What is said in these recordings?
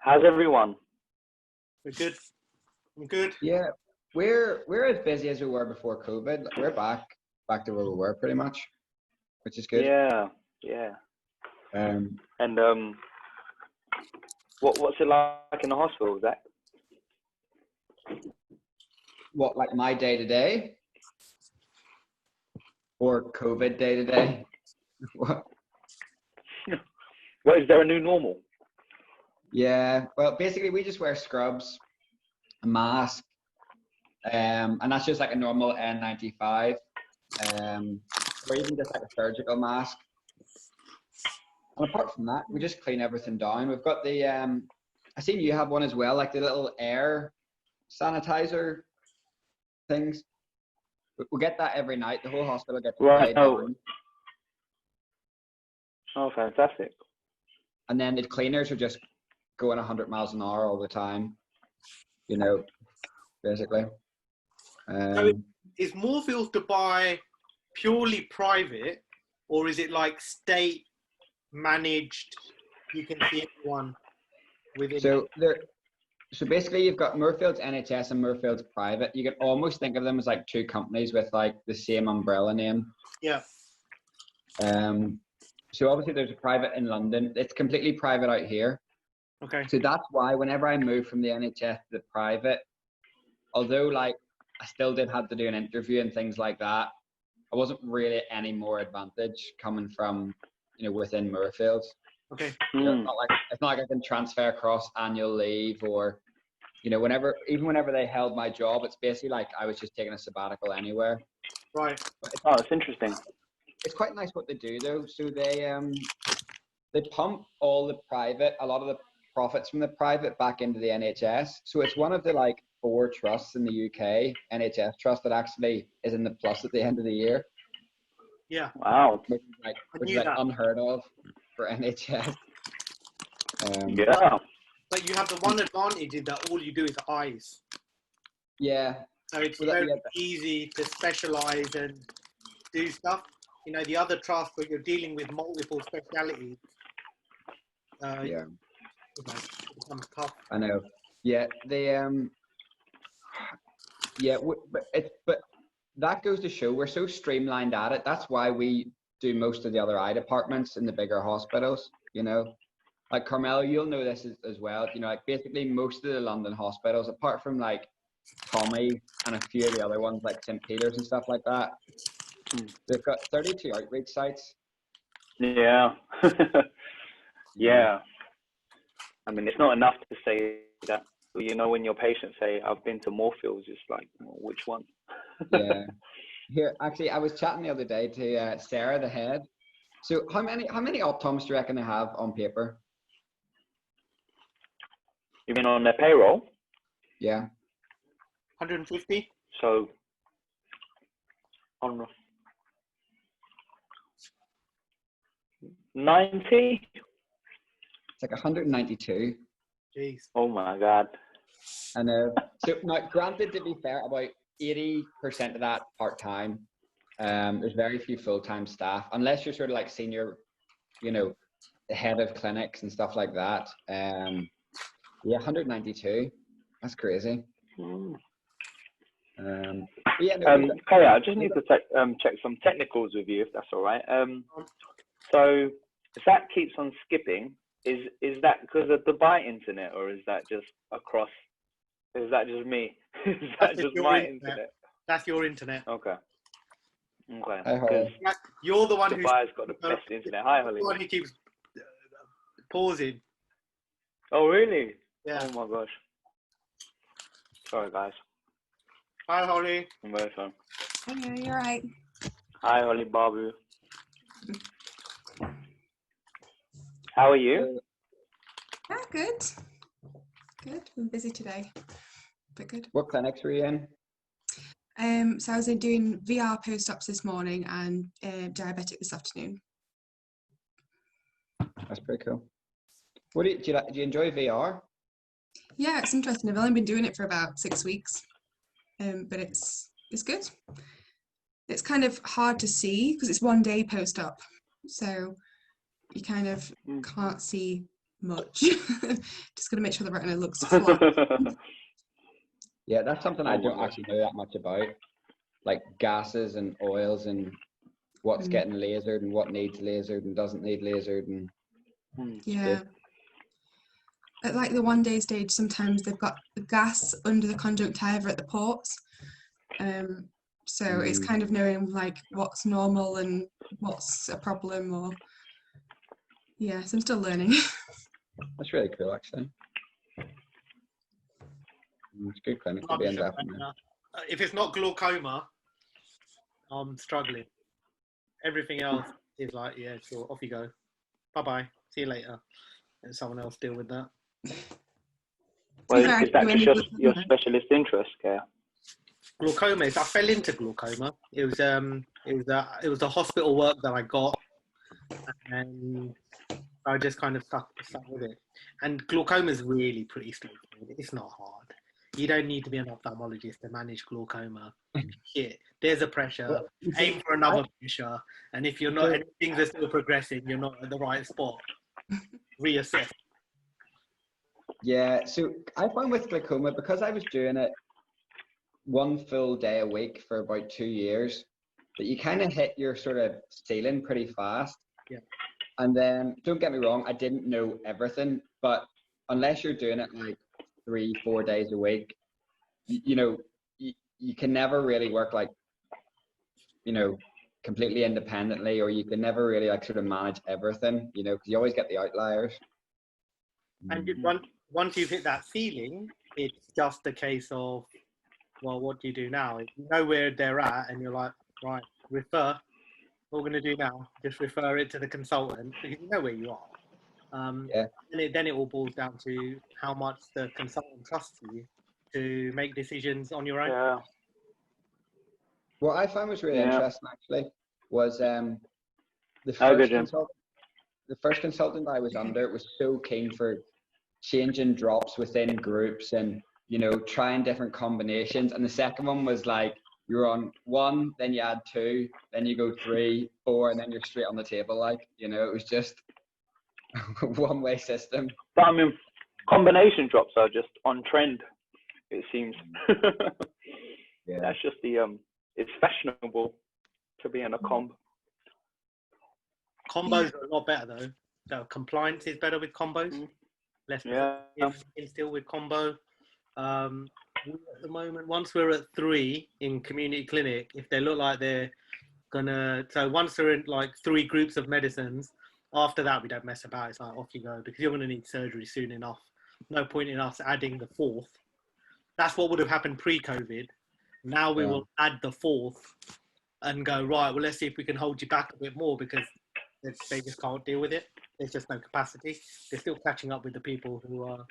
How's everyone? We're good. I'm good. Yeah, we're as busy as we were before COVID. We're back to where we were pretty much, which is good. Yeah. Um, And what's it like in the hospital, Zach? what, like my day to day, or COVID day to day? What? What, is there a new normal? Yeah, well, basically we just wear scrubs, a mask, and that's just like a normal N95, or even just like a surgical mask. And apart from that, we just clean everything down. We've got the, I seen you have one as well, like the little air sanitizer things. We get that every night. The whole hospital gets Right. sprayed down. Oh, fantastic. And then the cleaners are just going 100 miles an hour all the time, you know, basically. So is Moorfields Dubai purely private, or is it like state managed? You can see everyone within. So basically you've got Moorfields NHS and Moorfields private. You could almost think of them as like two companies with like the same umbrella name. Yeah. So obviously there's a private in London. It's completely private out here. Okay. So that's why whenever I moved from the NHS to the private, although like I still did have to do an interview and things like that, I wasn't really any more advantage coming from, you know, within Moorfields. Okay. You know, it's not like I can transfer across annual leave or, you know, whenever they held my job, it's basically like I was just taking a sabbatical anywhere. Right. Oh, it's interesting. It's quite nice what they do though. So they pump a lot of the profits from the private back into the NHS. So it's one of the like 4 trusts in the UK, NHS trust, that actually is in the plus at the end of the year. Yeah. Wow. Which is like unheard of for NHS. Yeah. But you have the one advantage is that all you do is eyes. Yeah. So it's very easy to specialize and do stuff. You know, the other trust where you're dealing with multiple specialities. Yeah. You know, it becomes tough. I know. Yeah. They yeah, but that goes to show we're so streamlined at it. That's why we do most of the other eye departments in the bigger hospitals, you know. Like Carmel, you'll know this as well. You know, like basically most of the London hospitals, apart from like Tommy and a few of the other ones like St. Peter's and stuff like that, they've got 32 outreach sites. Yeah. Yeah. I mean, it's not enough to say that. You know, when your patients say, "I've been to Moorfields," it's like, well, which one? Yeah. Here, actually, I was chatting the other day to Sarah, the head. So, how many optometrists do you reckon they have on paper? You mean on their payroll? Yeah. 150. So, on 90? It's like 192. Jeez. Oh my God. I know. So now, granted, to be fair, about 80% of that part-time. There's very few full-time staff, unless you're sort of like senior, you know, the head of clinics and stuff like that. Yeah, 192. That's crazy. Yeah, no, Kaya, I just need to check some technicals with you, if that's all right. So Zach keeps on skipping. Is that because of the Dubai internet, or is that just across? Is that just me? Is that just my internet? That's your internet. Okay. Because you're the one Dubai's got the best internet. Hi, Holly. You're the one who keeps pausing. Oh, really? Yeah. Oh my gosh. Sorry, guys. Hi, Holly. I'm very sorry. Hey, you're right. Hi, Holly Babu. How are you? Yeah, good. Good. Been busy today, but good. What clinics were you in? So I was doing VR post-ops this morning and diabetic this afternoon. That's pretty cool. What do you enjoy VR? Yeah, it's interesting. I've only been doing it for about 6 weeks, but it's good. It's kind of hard to see because it's 1 day post-op, so you kind of can't see much. Just got to make sure the retina looks flat. Yeah, that's something I Oh my don't God. actually know that much about, like gases and oils and what's getting lasered and what needs lasered and doesn't need lasered and Yeah. At like the 1 day stage, sometimes they've got the gas under the conjunctiva at the ports. So it's kind of knowing like what's normal and what's a problem, or yeah, so I'm still learning. That's really cool, actually. It's a good clinic to be in, definitely. If it's not glaucoma, I'm struggling. Everything else is like, yeah, sure, off you go. Bye-bye. See you later. And someone else deal with that. Well, is that just your specialist interest, Care? Glaucoma is, I fell into glaucoma. It was a hospital work that I got, and I just kind of stuck with it. And glaucoma is really pretty straightforward. It's not hard. You don't need to be an ophthalmologist to manage glaucoma. Shit, there's a pressure. Aim for another pressure, and if you're not, and things are still progressing, you're not at the right spot. Reassess. Yeah, so I found with glaucoma, because I was doing it 1 full day a week for about 2 years, that you kind of hit your sort of ceiling pretty fast. Yeah. And then, don't get me wrong, I didn't know everything, but unless you're doing it like 3-4 days a week, you can never really work like, completely independently, or you can never really like sort of manage everything, because you always get the outliers. And once you've hit that ceiling, it's just a case of, well, what do you do now? If you know where they're at and you're like, right, refer. What we're going to do now, just refer it to the consultant because you know where you are. And then it all boils down to how much the consultant trusts you to make decisions on your own. Yeah. What I found was really interesting, actually, was the first consultant I was under was so keen for changing drops within groups and, trying different combinations. And the second one was like, you're on 1, then you add 2, then you go 3, 4, and then you're straight on the table. Like, it was just a one-way system. But I mean, combination drops are just on trend, it seems. Yeah. That's just it's fashionable to be in a comb. Combos are a lot better though. So compliance is better with combos. Less still with combo. At the moment, once we're at 3 in community clinic, if they look like they're so once they're in like 3 groups of medicines, after that we don't mess about. It's like off you go, because you're going to need surgery soon enough. No point in us adding the 4th. That's what would have happened pre-COVID. Now we will add the 4th and go, right, well, let's see if we can hold you back a bit more, because they just can't deal with it. There's just no capacity. They're still catching up with the people who are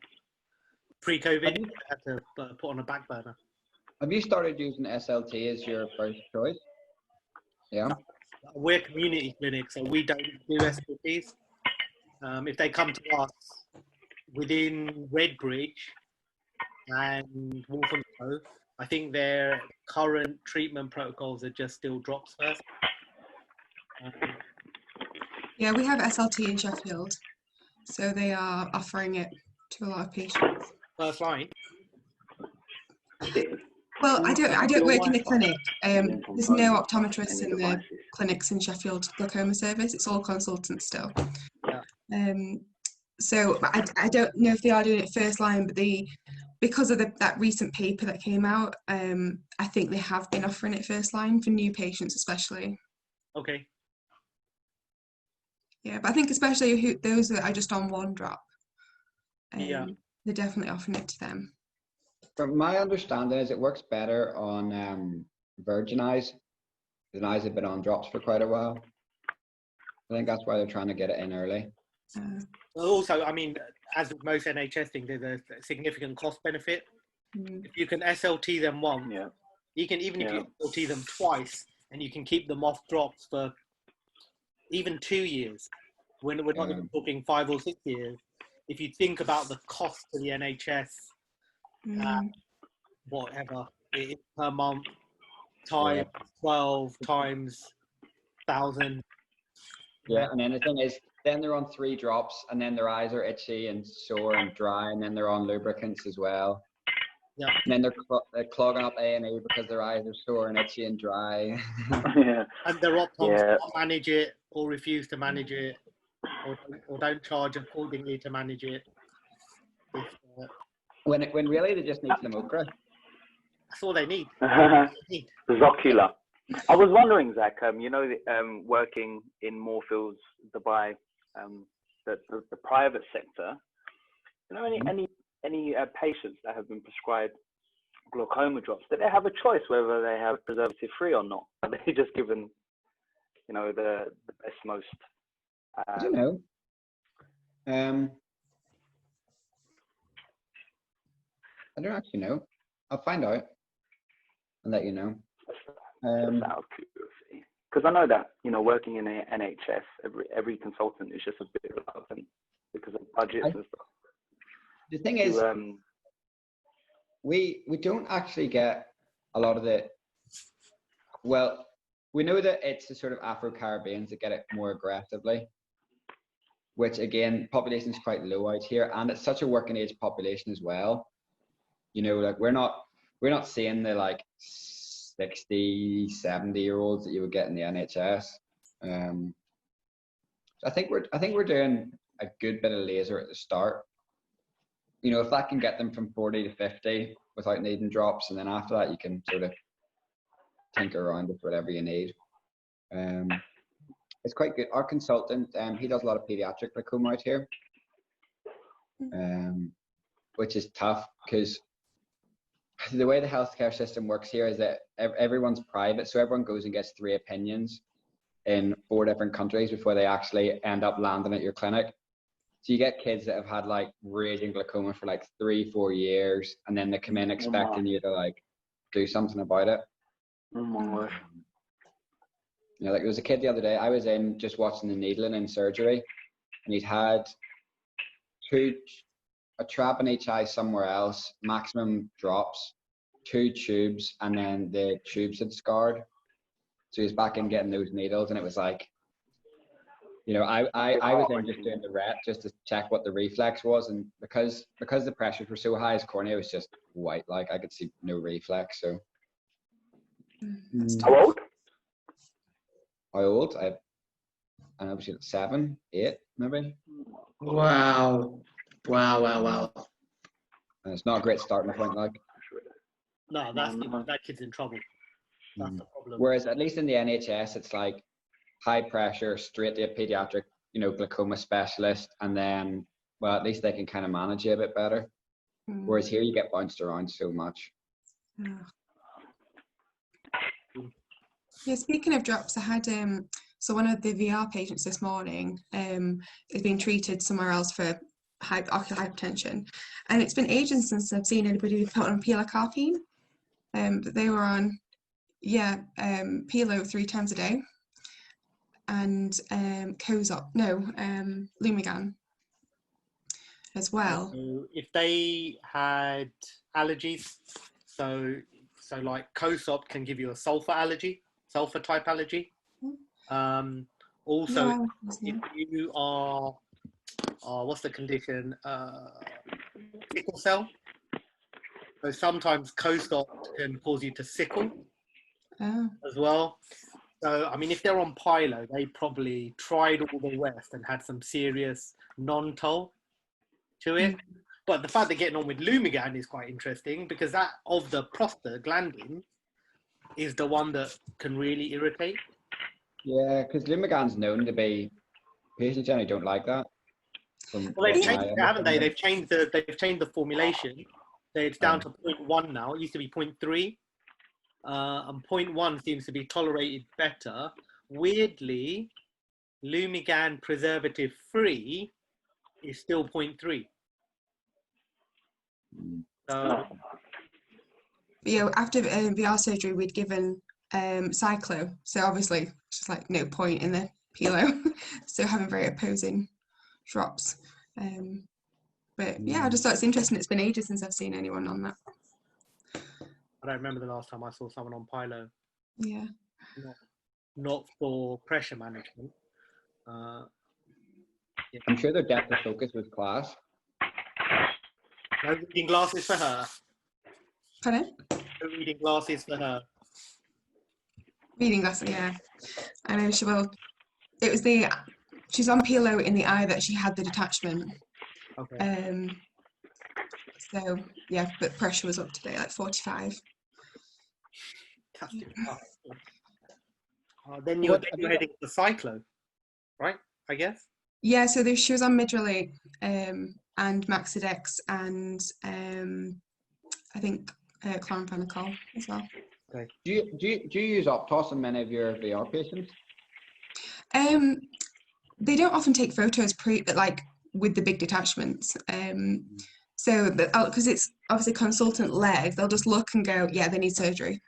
pre-COVID had to put on a back burner. Have you started using SLT as your first choice? Yeah. We're community clinic, so we don't do SLTs. If they come to us within Redbridge and Walthamstow, I think their current treatment protocols are just still drops first. Yeah, we have SLT in Sheffield, so they are offering it to a lot of patients. First line. Well, I don't work in the clinic. There's no optometrists in the clinics in Sheffield glaucoma service. It's all consultants still. Yeah. So I don't know if they are doing it first line, but because of that recent paper that came out, I think they have been offering it first line for new patients, especially. Okay. Yeah, but I think especially those that are just on 1 drop, they're definitely offering it to them. From my understanding is it works better on virgin eyes. The eyes have been on drops for quite a while. I think that's why they're trying to get it in early. Also, I mean, as with most NHS things, there's a significant cost benefit. If you can SLT them once, you can, even if you SLT them twice, and you can keep them off drops for even 2 years, when we're not even talking 5 or 6 years. If you think about the cost to the NHS, whatever it is per month, times 12 times 1,000. Yeah, and then the thing is, then they're on 3 drops, and then their eyes are itchy and sore and dry, and then they're on lubricants as well. Yeah. And then they're clogging up A&E because their eyes are sore and itchy and dry. Yeah. And the optoms Yeah. can't manage it or refuse to manage it, or don't charge accordingly to manage it. When really they just need Flamocra. That's all they need. Zocula. I was wondering, Zach, you know, working in Moorfields, Dubai, the private sector, you know, any patients that have been prescribed glaucoma drops, do they have a choice whether they have preservative free or not? Are they just given, you know, the best, most? I don't know. I don't actually know. I'll find out and let you know. Just out of curiosity, because I know that, you know, working in the NHS, every consultant is just a bit reluctant because of budgets and stuff. The thing is, we don't actually get a lot of the. Well, we know that it's the sort of Afro-Caribbeans that get it more aggressively, which again, population is quite low out here, and it's such a working age population as well. You know, like we're not seeing the like 60, 70-year-olds that you would get in the NHS. So I think we're doing a good bit of laser at the start. You know, if that can get them from 40 to 50 without needing drops, and then after that you can sort of tinker around with whatever you need. It's quite good. Our consultant, he does a lot of pediatric glaucoma out here, which is tough because the way the healthcare system works here is that everyone's private, so everyone goes and gets 3 opinions in 4 different countries before they actually end up landing at your clinic. So you get kids that have had like raging glaucoma for like 3-4 years, and then they come in expecting you to like do something about it. Oh my gosh. You know, like there was a kid the other day, I was in just watching the needling in surgery, and he'd had a trap in each eye somewhere else, maximum drops, 2 tubes, and then the tubes had scarred. So he was back in getting those needles, and it was like, you know, I was in just doing the ret just to check what the reflex was, and because the pressures were so high, his cornea was just white, like I could see no reflex. So How old? How old? I don't know, 7, 8, maybe. Wow. And it's not a great starting point, like. No, that kid's in trouble. That's the problem. Whereas at least in the NHS, it's like high pressure, straight to a pediatric, you know, glaucoma specialist, and then, well, at least they can kind of manage you a bit better. Whereas here you get bounced around so much. Yeah, speaking of drops, I had so one of the VR patients this morning has been treated somewhere else for ocular hypertension, and it's been ages since I've seen anybody put on pilocarpine. But they were on Pilo 3 times a day, and Lumigan as well. So if they had allergies, so like COSOP can give you a sulfur type allergy. Also, if you are, what's the condition? Sickle cell. So sometimes COSOP can cause you to sickle as well. So, I mean, if they're on Pilo, they probably tried all the rest and had some serious non-toll to it. But the fact they're getting on with Lumigan is quite interesting, because that of the prostaglandin is the one that can really irritate. Yeah, because Lumigan's known to be, patients generally don't like that. Well, they've changed it, haven't they? They've changed the formulation. It's down to 0.1 now. It used to be 0.3. And 0.1 seems to be tolerated better. Weirdly, Lumigan preservative free is still 0.3. Yeah, after VR surgery, we'd given Cyclo, so obviously it's just like no point in the Pilo. So having very opposing drops. But yeah, I just thought it's interesting. It's been ages since I've seen anyone on that. I don't remember the last time I saw someone on Pilo. Yeah. Not for pressure management. I'm sure their depth of focus was class. No reading glasses for her. Pardon? No reading glasses for her. Reading glasses, yeah. I know she will. It was she's on PLO in the eye that she had the detachment. Okay. So yeah, but pressure was up today, like 45. Then you're heading to cyclo, right? I guess. Yeah, so she was on Midralate and Maxidex and I think chloramphenicol as well. Okay. Do you use Optos in many of your VR patients? They don't often take photos like with the big detachments. So because it's obviously consultant led, they'll just look and go, yeah, they need surgery.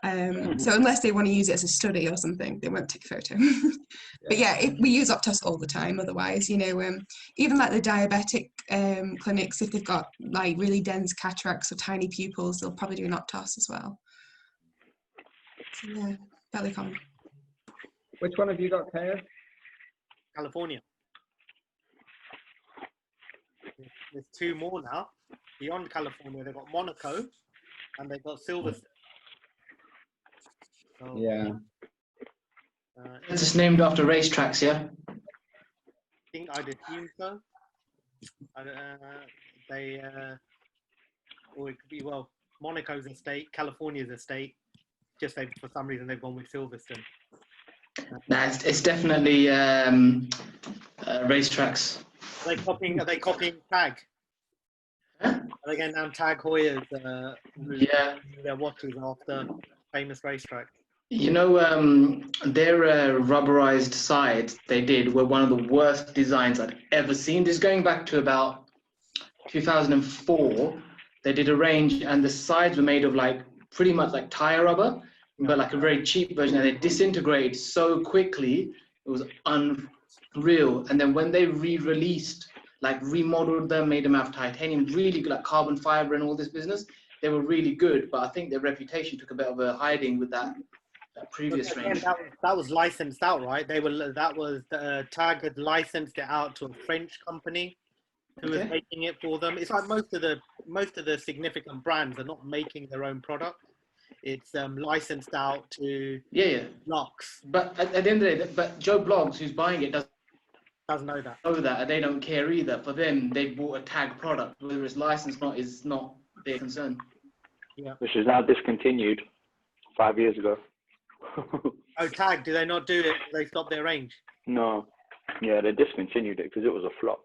So unless they want to use it as a study or something, they won't take a photo. But yeah, we use Optos all the time. Otherwise, even like the diabetic clinics, if they've got like really dense cataracts or tiny pupils, they'll probably do an Optos as well. So yeah, fairly common. Which one have you got, Kaya? California. There's two more now. Beyond California, they've got Monaco and they've got Silverstone. So, Yeah. It's just named after racetracks, yeah? I think I'd assume so. Or it could be, well, Monaco's a state, California's a state. Just for some reason they've gone with Silverstone. Nah, it's definitely racetracks. Are they copying Tag? Huh? Are they going down Tag Heuer's Yeah. their watches after famous racetrack? You know, their rubberized sides they did were one of the worst designs I'd ever seen. This is going back to about 2004. They did a range and the sides were made of like pretty much like tire rubber, but like a very cheap version, and they disintegrated so quickly. It was unreal. And then when they re-released, like remodeled them, made them out of titanium, really good, like carbon fiber and all this business, they were really good. But I think their reputation took a bit of a hiding with that previous range. That was licensed out, right? Tag had licensed it out to a French company who was making it for them. It's like most of the significant brands are not making their own product. It's licensed out to Blocks. But at the end of the day, but Joe Bloggs, who's buying it, doesn't know that. And they don't care either. For them, they bought a Tag product. Whether it's licensed or not is not their concern. Yeah. Which is now discontinued 5 years ago. Oh, Tag, do they not do it? They stopped their range? No. Yeah, they discontinued it because it was a flop.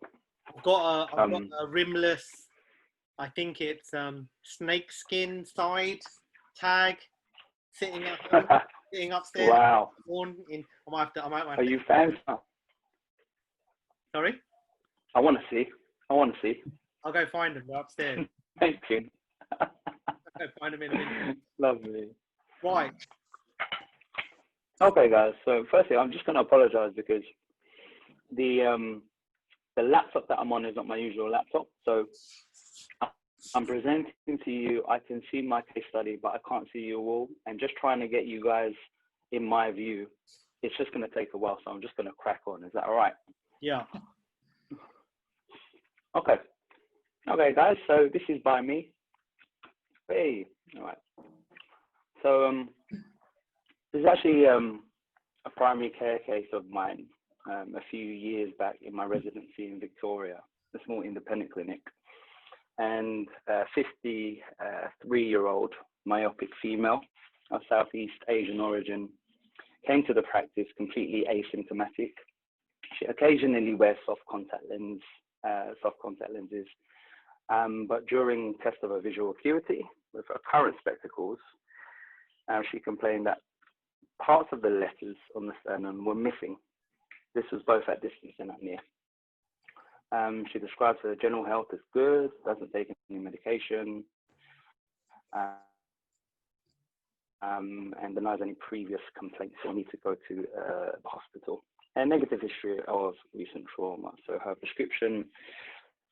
I've got a rimless, I think it's snakeskin side Tag sitting upstairs. Wow. I might have Are you fans? Sorry? I want to see. I'll go find them. They're upstairs. Thank you. I'll go find them in a minute. Lovely. Right. Okay, guys. So firstly, I'm just going to apologize because the laptop that I'm on is not my usual laptop. So I'm presenting to you. I can see my case study, but I can't see you all. And just trying to get you guys in my view, it's just going to take a while. So I'm just going to crack on. Is that all right? Yeah. Okay. Okay, guys. So this is by me. Hey. All right. So this is actually a primary care case of mine a few years back in my residency in Victoria, a small independent clinic. And a 53-year-old myopic female of Southeast Asian origin came to the practice completely asymptomatic. She occasionally wears soft contact lenses, but during test of her visual acuity with her current spectacles, she complained that parts of the letters on the sternum were missing. This was both at distance and at near. She describes her general health as good, doesn't take any medication, and denies any previous complaints or need to go to the hospital. A negative history of recent trauma. So her prescription,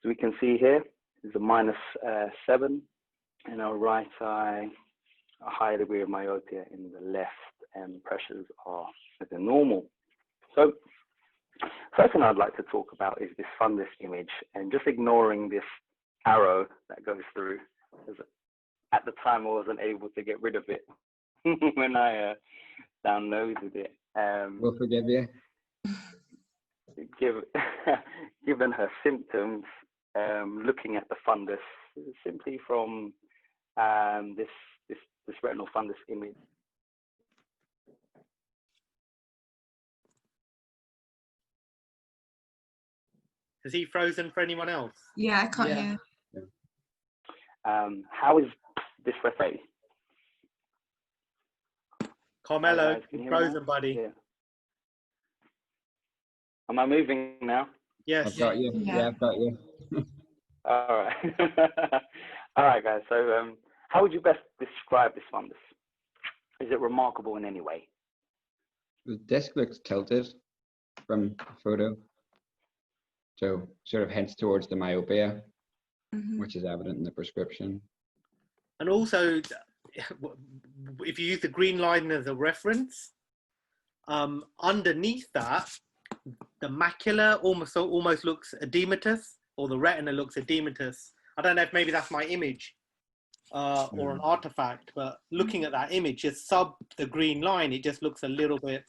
as we can see here, is a -7 in her right eye, a high degree of myopia in the left, and pressures are at the normal. So first thing I'd like to talk about is this fundus image, and just ignoring this arrow that goes through. At the time, I wasn't able to get rid of it when I downloaded it. We'll forgive you. Given her symptoms, looking at the fundus simply from this retinal fundus image. Is he frozen for anyone else? Yeah, I can't hear. How is this referee? Carmelo, you're frozen, buddy. Yeah. Am I moving now? Yes. I've got you. Yeah, I've got you. All right. All right, guys. So, how would you best describe this fundus? Is it remarkable in any way? The disc looks tilted from the photo, so sort of hints towards the myopia, which is evident in the prescription. And also, if you use the green line as a reference, underneath that, the macula almost looks edematous, or the retina looks edematous. I don't know if maybe that's my image or an artifact, but looking at that image, just sub the green line, it just looks a little bit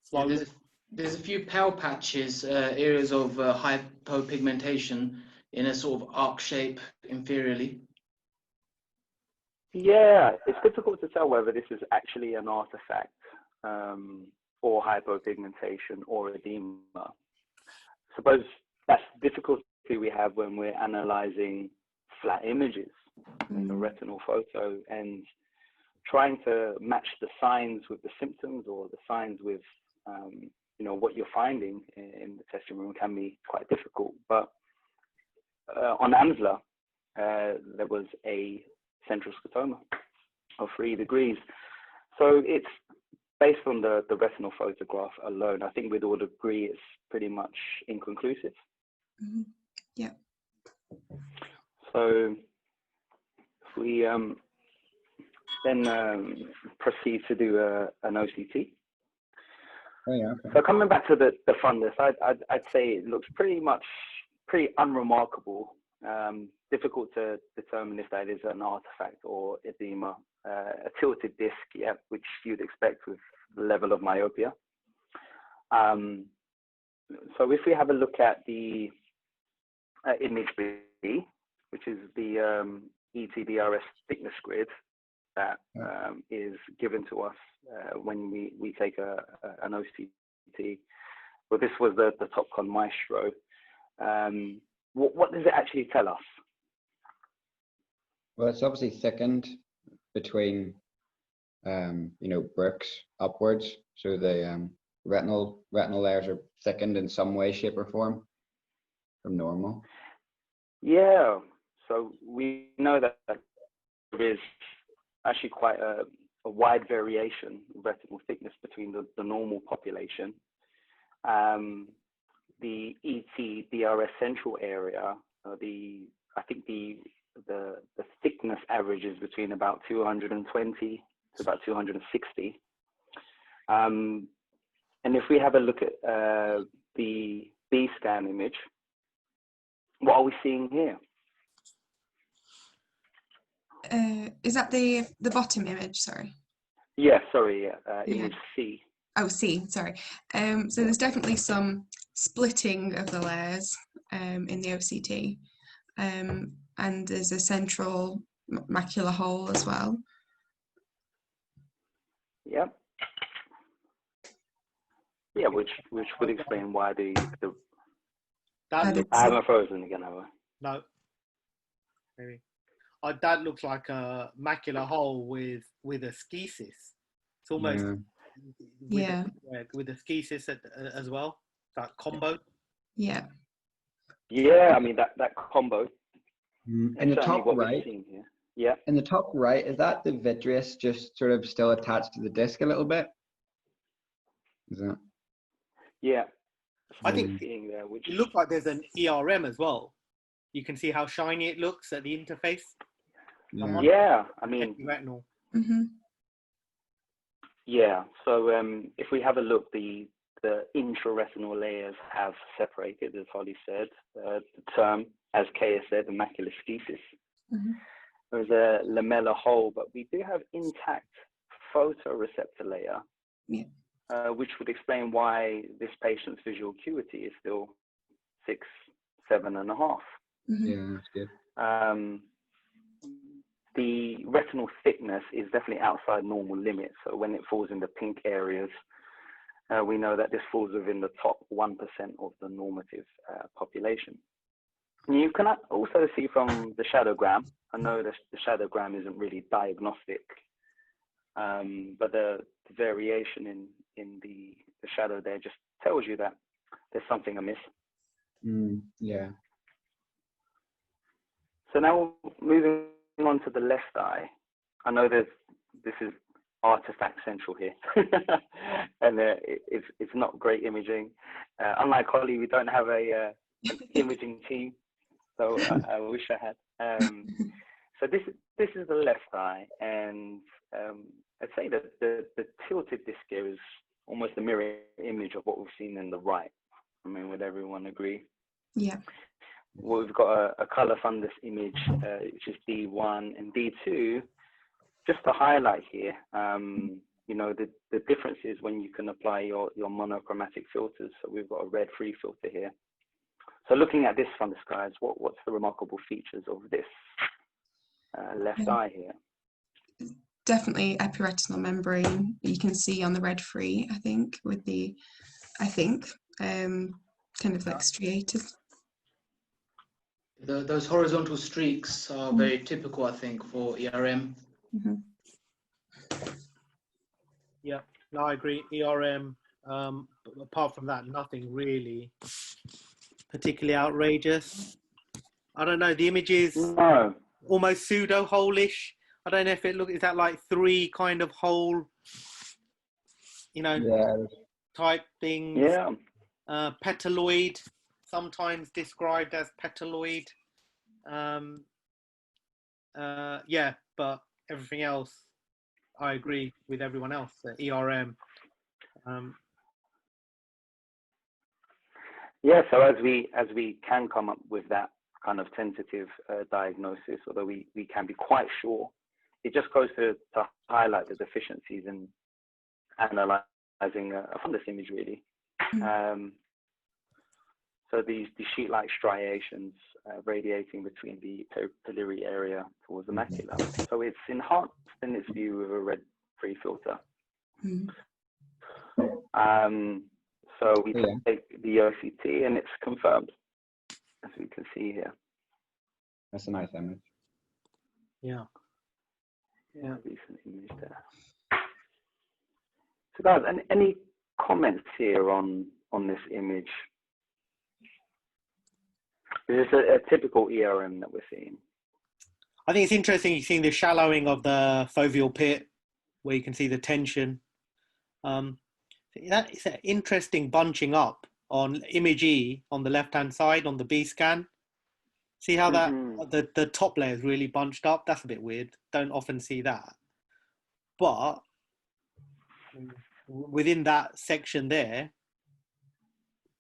slow. Yeah, there's a few pale patches, areas of hypopigmentation in a sort of arc shape inferiorly. Yeah, it's difficult to tell whether this is actually an artifact or hypopigmentation or edema. I suppose that's the difficulty we have when we're analyzing flat images in the retinal photo and trying to match the signs with the symptoms or the signs with you know, what you're finding in the testing room can be quite difficult. But on AMSLA, there was a central scotoma of 3 degrees. So it's based on the retinal photograph alone. I think we'd all agree it's pretty much inconclusive. Yeah. So if we then proceed to do an OCT. Oh, yeah, okay. So coming back to the fundus, I'd say it looks pretty unremarkable. Difficult to determine if that is an artifact or edema. A tilted disc, yeah, which you'd expect with the level of myopia. So if we have a look at the image B, which is the ETDRS thickness grid that is given to us when we take an OCT. Well, this was the Topcon Maestro. What does it actually tell us? Well, it's obviously thickened between, you know, bricks upwards. So the retinal layers are thickened in some way, shape, or form from normal. Yeah. So we know that there is actually quite a wide variation in retinal thickness between the normal population. The ETDRS central area, I think the thickness average is between about 220 to about 260. And if we have a look at the B scan image, what are we seeing here? Is that the bottom image? Sorry. Yeah, sorry, image C. Oh, C, sorry. So there's definitely some splitting of the layers in the OCT. And there's a central macular hole as well. Yep. Yeah, which would explain why I haven't frozen again, have I? No. Maybe. That looks like a macular hole with a schisis. It's almost with a schisis as well. That combo. Yeah. Yeah, I mean that combo. In the top right, here. Yeah. in the top right, is that the vitreous just sort of still attached to the disc a little bit? Is that? Yeah. I think seeing there, which it looks like there's an ERM as well. You can see how shiny it looks at the interface. Yeah, I mean. Retinal. Mm-hmm. Yeah. So if we have a look, the the intraretinal layers have separated, as Holly said. The term, as Kaya said, the macular schisis. Mm-hmm. There's a lamellar hole, but we do have intact photoreceptor layer, Yeah. Which would explain why this patient's visual acuity is still 6, 7.5. Mm-hmm. Yeah, that's good. The retinal thickness is definitely outside normal limits. So when it falls in the pink areas, we know that this falls within the top 1% of the normative population. And you can also see from the shadowgram, I know the shadowgram isn't really diagnostic, but the variation in the shadow there just tells you that there's something amiss. Yeah. So now moving on to the left eye, I know this is artifact central here, and it's not great imaging. Unlike Holly, we don't have an imaging team, so I wish I had. So this is the left eye, and I'd say that the tilted disc here is almost a mirror image of what we've seen in the right. I mean, would everyone agree? Yeah. Well, we've got a color fundus image, which is D1 and D2. Just to highlight here, you know, the difference is when you can apply your monochromatic filters. So we've got a red-free filter here. So looking at this fundus, guys, what's the remarkable features of this left eye here? Definitely epiretinal membrane. You can see on the red-free, I think, with the, kind of like striated. Those horizontal streaks are very typical, I think, for ERM. Mm-hmm. Yeah, no, I agree. ERM, apart from that, nothing really particularly outrageous. I don't know, the image is almost pseudo hole-ish. I don't know if is that like 3 kind of hole, you know, type things. Yeah. Petaloid, sometimes described as petaloid. Yeah, but everything else, I agree with everyone else. ERM. Yeah, so as we can come up with that kind of tentative diagnosis, although we can be quite sure, it just goes to highlight the deficiencies in analyzing a fundus image, really. So these sheet-like striations radiating between the papillary area towards the macula. So it's enhanced in its view with a red-free filter. So we take the OCT and it's confirmed, as we can see here. That's a nice image. Yeah. Yeah, decent image there. So guys, any comments here on this image? Is this a typical ERM that we're seeing? I think it's interesting you're seeing the shallowing of the foveal pit, where you can see the tension. That is an interesting bunching up on image E on the left-hand side on the B scan. See how that the top layer is really bunched up? That's a bit weird. Don't often see that. But within that section there,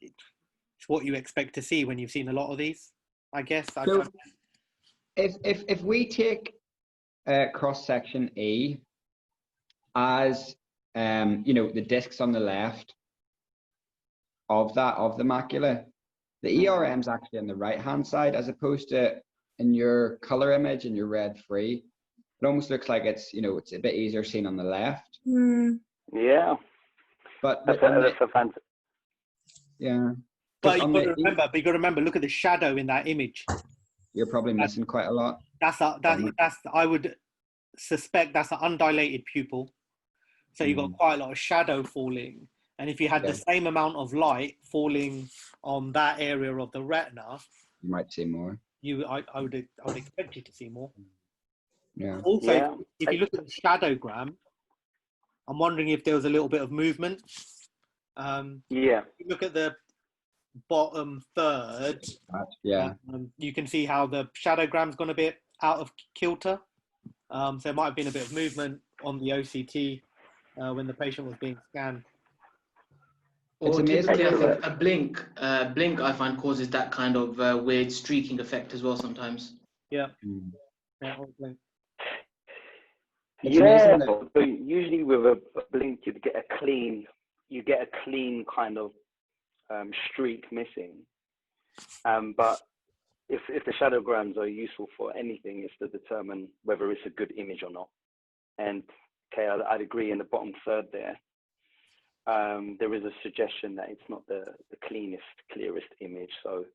it's what you expect to see when you've seen a lot of these, I guess. So if we take cross section E as you know, the discs on the left of the macula, the ERM's actually on the right hand side, as opposed to in your color image and your red free. It almost looks like it's, you know, it's a bit easier seen on the left. Yeah, but that's a fantastic. Yeah. But you got to remember, look at the shadow in that image. You're probably missing quite a lot. I would suspect that's an undilated pupil. So you've got quite a lot of shadow falling. And if you had the same amount of light falling on that area of the retina, you might see more. I would expect you to see more. Yeah. Also, if you look at the shadowgram, I'm wondering if there was a little bit of movement. If you look at the bottom third, you can see how the shadowgram's gone a bit out of kilter. So there might have been a bit of movement on the OCT when the patient was being scanned. It's Or amazing. typically, I think a blink I find causes that kind of weird streaking effect as well sometimes. Yeah. Mm. Yeah, or blink. It's Yeah, amazing that, but usually with a blink, you get a clean kind of streak missing. But if the shadowgrams are useful for anything, it's to determine whether it's a good image or not. And okay, I'd agree in the bottom third there. There is a suggestion that it's not the cleanest, clearest image. So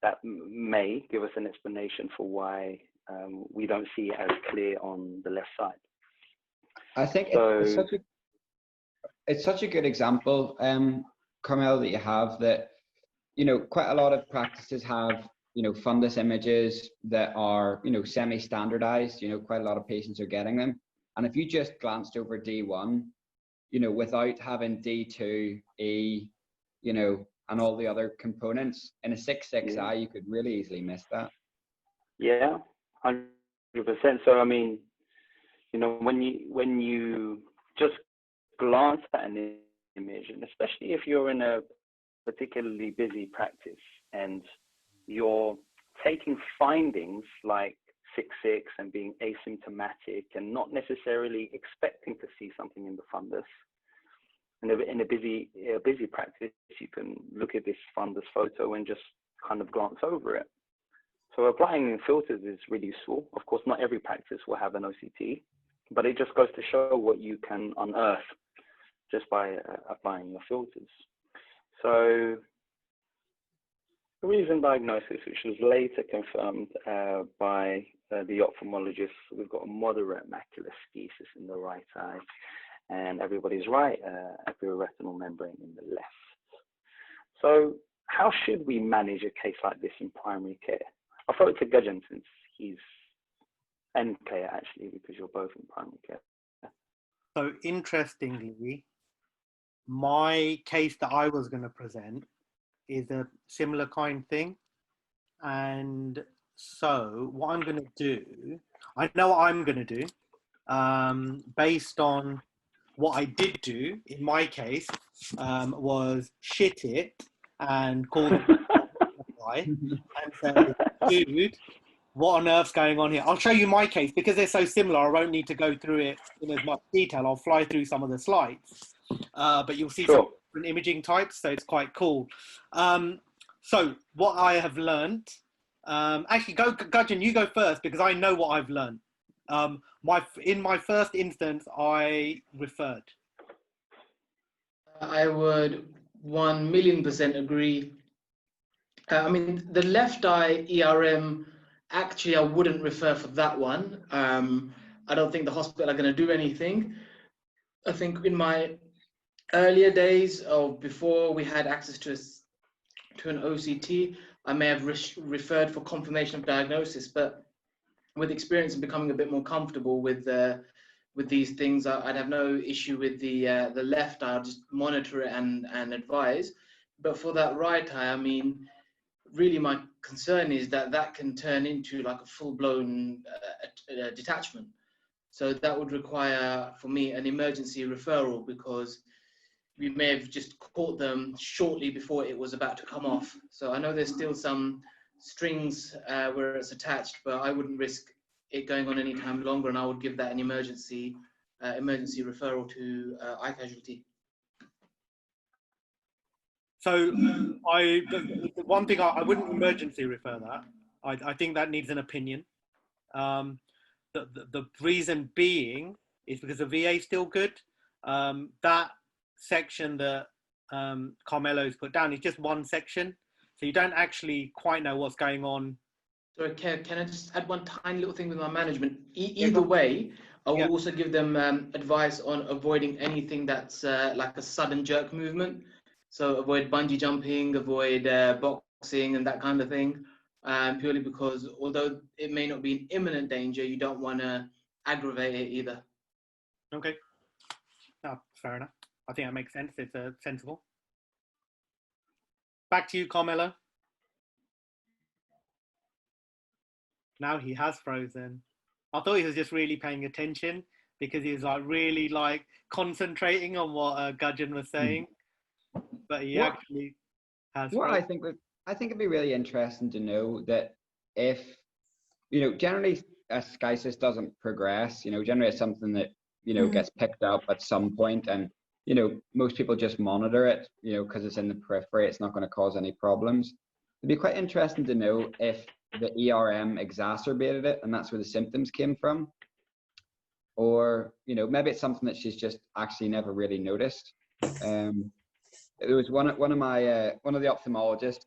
that may give us an explanation for why we don't see it as clear on the left side. I think it's such a good example, Carmel, that you have that, you know, quite a lot of practices have, you know, fundus images that are, you know, semi-standardized, you know, quite a lot of patients are getting them. And if you just glanced over D1, you know, without having D2, E, you know, and all the other components, in a 6/6 eye, you could really easily miss that. Yeah, 100%. So, I mean, you know, when you just glance at an image, and especially if you're in a particularly busy practice and you're taking findings like 6/6 and being asymptomatic and not necessarily expecting to see something in the fundus. And in a busy practice, you can look at this fundus photo and just kind of glance over it. So applying filters is really useful. Of course, not every practice will have an OCT, but it just goes to show what you can unearth just by applying your filters. So the recent diagnosis, which was later confirmed by the ophthalmologist, we've got a moderate macular schisis in the right eye, and everybody's right, epiretinal membrane in the left. So how should we manage a case like this in primary care? I'll throw it to Gajan since he's and Claire actually, because you're both in primary care. So interestingly, my case that I was going to present is a similar kind thing. And so what I'm going to do, I know what I'm going to do, based on what I did do in my case, was shit it and call the guy and say, dude, what on earth's going on here? I'll show you my case because they're so similar. I won't need to go through it in as much detail. I'll fly through some of the slides, but you'll see some different imaging types, so it's quite cool. So what I have learned, actually, Gajan, you go first because I know what I've learned. In my first instance, I referred. I would 1,000,000% agree. I mean, the left eye ERM, actually, I wouldn't refer for that one. I don't think the hospital are going to do anything. I think in my earlier days or before we had access to an OCT, I may have referred for confirmation of diagnosis, but with experience and becoming a bit more comfortable with these things, I'd have no issue with the left eye. I'll just monitor it and advise. But for that right eye, I mean, really my concern is that can turn into like a full-blown detachment. So that would require, for me, an emergency referral because we may have just caught them shortly before it was about to come off. So I know there's still some strings where it's attached, but I wouldn't risk it going on any time longer, and I would give that an emergency referral to eye casualty. So one thing I wouldn't emergency refer that. I think that needs an opinion. The reason being is because the VA is still good. That section that Carmelo's put down is just one section, so you don't actually quite know what's going on. So can I just add one tiny little thing with my management? Either way, I will also give them advice on avoiding anything that's like a sudden jerk movement. So avoid bungee jumping, avoid boxing and that kind of thing, purely because although it may not be an imminent danger, you don't want to aggravate it either. Okay. No, fair enough. I think that makes sense. It's sensible. Back to you, Carmelo. Now he has frozen. I thought he was just really paying attention because he was like really like concentrating on what Gajan was saying. but he What- actually has. What I think it'd be really interesting to know that if, generally a schisis doesn't progress, generally it's something that, gets picked up at some point, and, most people just monitor it, because it's in the periphery, it's not going to cause any problems. It'd be quite interesting to know if the ERM exacerbated it and that's where the symptoms came from. Or, maybe it's something that she's just actually never really noticed. It was one of the ophthalmologists,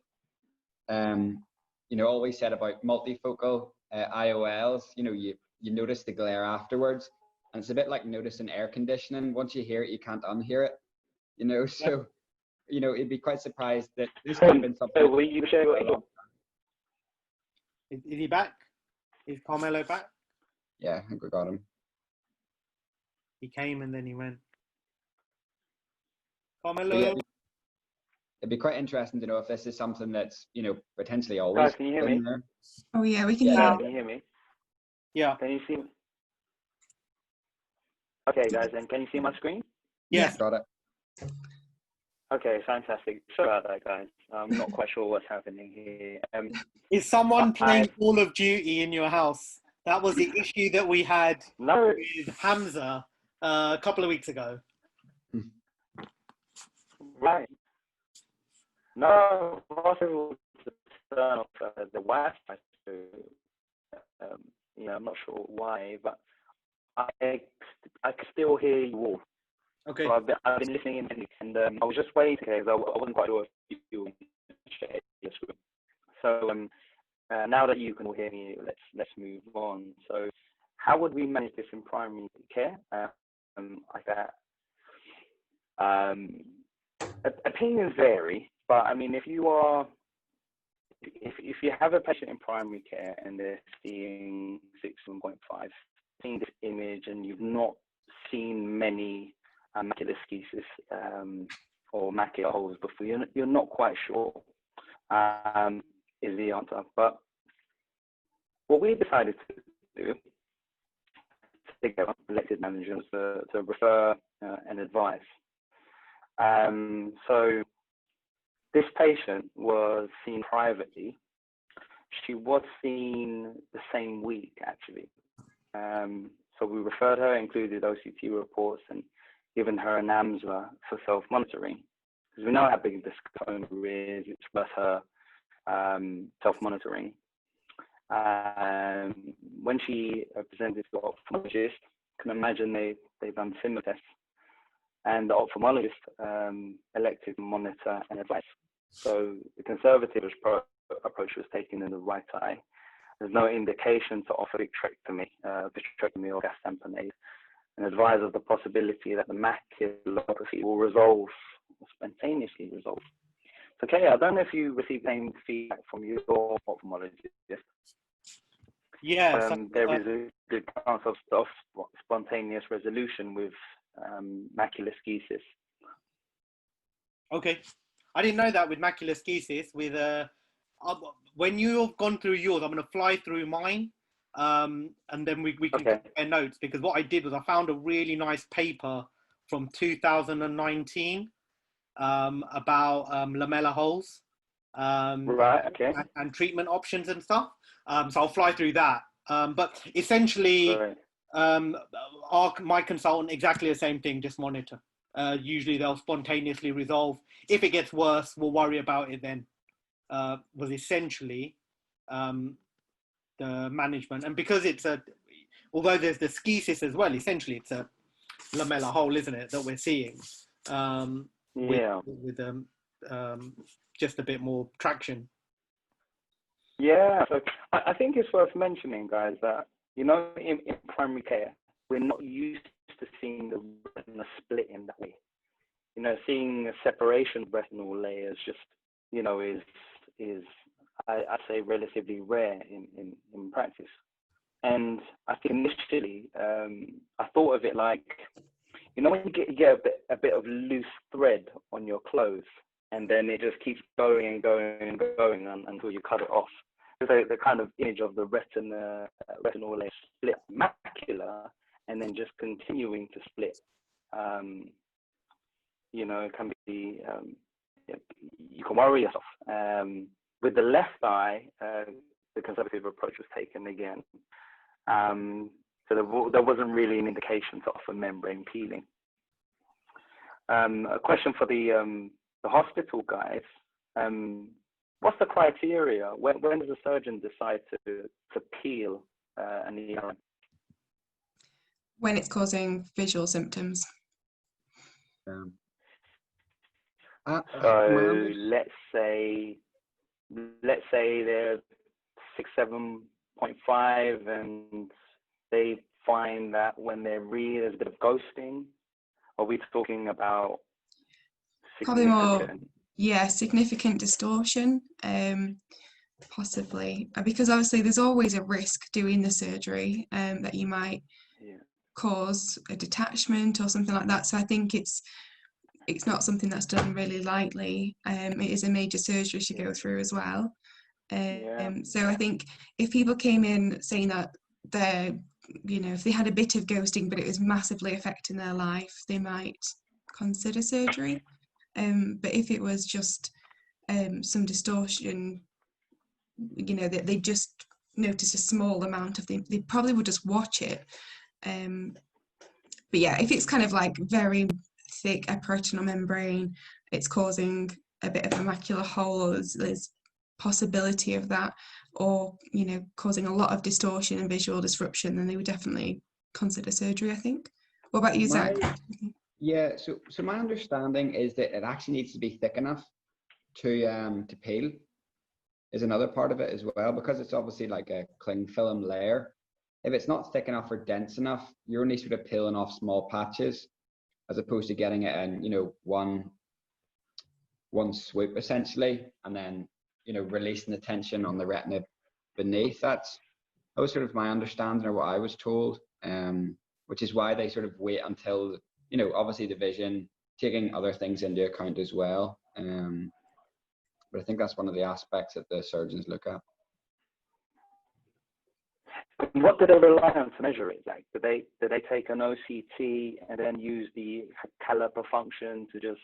always said about multifocal IOLs, you notice the glare afterwards, and it's a bit like noticing air conditioning. Once you hear it, you can't unhear it, so, it'd be quite surprised that this could have been something. Will you share your Is he back? Is Carmelo back? Yeah, I think we got him. He came and then he went. But Carmelo. yeah, it'd be quite interesting to know if this is something that's, potentially always Guys, can you hear been me? there. Oh yeah, we can Yeah. hear. Can you hear me? Yeah. Can you see me? Okay, guys, then can you see my screen? Yes. Got it. Okay, fantastic. Sorry about that, guys. I'm not quite sure what's happening here. Is someone playing Call of Duty in your house? That was the issue that we had No, with Hamza a couple of weeks ago. right. No, possible to turn off the Wi-Fi. I'm not sure why, but I can still hear you all. Okay. So I've been listening in, and I was just waiting because I wasn't quite sure if you were share your screen. So now that you can all hear me, let's move on. So how would we manage this in primary care? Like that. Opinions vary, but I mean, if you have a patient in primary care and they're seeing 6.5, seeing this image, and you've not seen many macular schisis or macular holes before, you're not quite sure, is the answer. But what we decided to do together, elected managers, to refer and advise. So this patient was seen privately. She was seen the same week, actually. So we referred her, included OCT reports, and given her an AMSLA for self-monitoring. Because we know how big this coma is, it's worth her self-monitoring. When she presented to the ophthalmologist, you can imagine they've done similar tests. And the ophthalmologist elected to monitor and advise. So the conservative approach was taken in the right eye. There's no indication to offer vitrectomy or gas tamponade, and advise of the possibility that the maculopathy will resolve, spontaneously resolve. So Kelly, I don't know if you received any feedback from your ophthalmologist. Yeah. There is a good chance of spontaneous resolution with macular schisis. Okay. I didn't know that with macular schisis. With when you've gone through yours, I'm going to fly through mine, and then we can compare notes, because what I did was I found a really nice paper from 2019 about lamellar holes, right, okay, and treatment options and stuff. So I'll fly through that. But essentially, my consultant, exactly the same thing, just monitor. Usually they'll spontaneously resolve. If it gets worse, we'll worry about it then. Was essentially the management. And because although there's the schisis as well, essentially it's a lamellar hole, isn't it, that we're seeing? With just a bit more traction. Yeah, so I think it's worth mentioning, guys, that, in primary care, we're not used to seeing the retina split in that way. Seeing a separation of retinal layers just, is I'd say relatively rare in practice. And I think initially, I thought of it like, when you get a bit of loose thread on your clothes, and then it just keeps going and going and going until you cut it off. So the kind of image of the retinal layer split macular, and then just continuing to split. you know, it can be, you can worry yourself. With the left eye, the conservative approach was taken again. So there wasn't really an indication to offer membrane peeling. A question for the hospital guys. What's the criteria? When does a surgeon decide to peel an ER? When it's causing visual symptoms. So let's say they're 6, 7.5, and they find that when they read there's a bit of ghosting. Are we talking about Probably more, yeah, significant distortion, possibly, because obviously there's always a risk doing the surgery, that you might cause a detachment or something like that. So I think it's not something that's done really lightly. It is a major surgery to go through as well. So I think if people came in saying that they're, you know, if they had a bit of ghosting but it was massively affecting their life, they might consider surgery. But if it was just some distortion, you know, that they just notice a small amount of, they probably would just watch it. But yeah, if it's kind of like very thick epiretinal membrane, it's causing a bit of a macular hole, or there's possibility of that, or, you know, causing a lot of distortion and visual disruption, then they would definitely consider surgery, I think. What about you, Zach? Yeah, so my understanding is that it actually needs to be thick enough to peel, is another part of it as well, because it's obviously like a cling film layer. If it's not thick enough or dense enough, you're only sort of peeling off small patches, as opposed to getting it in, you know, one swoop essentially, and then, you know, releasing the tension on the retina beneath. That was sort of my understanding, or what I was told, which is why they sort of wait until, you know, obviously the vision, taking other things into account as well. But I think that's one of the aspects that the surgeons look at. What do they rely on to measure it? Like, do they take an OCT and then use the caliper function to just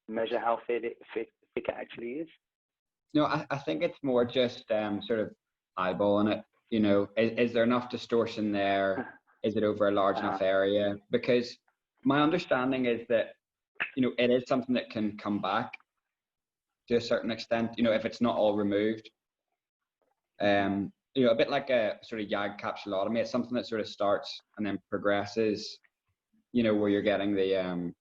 measure how thick it actually is? No, I think it's more just sort of eyeballing it. You know, is there enough distortion there? Is it over a large enough area? Because my understanding is that, you know, it is something that can come back to a certain extent, you know, if it's not all removed. You know, a bit like a sort of YAG capsulotomy. It's something that sort of starts and then progresses, you know, where you're getting the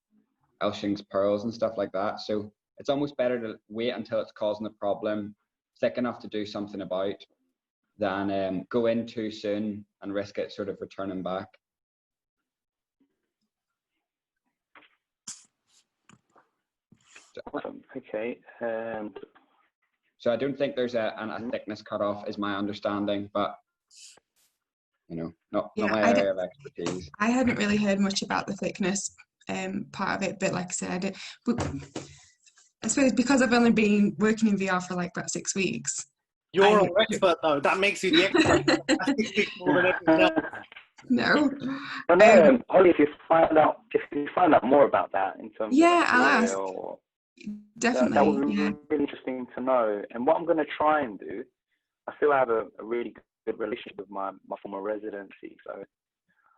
Elshing's pearls and stuff like that. So it's almost better to wait until it's causing a problem, thick enough to do something about, than go in too soon and risk it sort of returning back. Awesome. Okay. So I don't think there's a thickness cutoff, is my understanding, but, you know, not my area of expertise. I hadn't really heard much about the thickness part of it, but like I said, I suppose because I've only been working in VR for like about 6 weeks. You're an expert though. That makes you the expert. No. Holly, if you find out more about that in terms of I'll ask. Definitely. That would be really interesting to know. And what I'm going to try and do, I still have a really good relationship with my former residency, so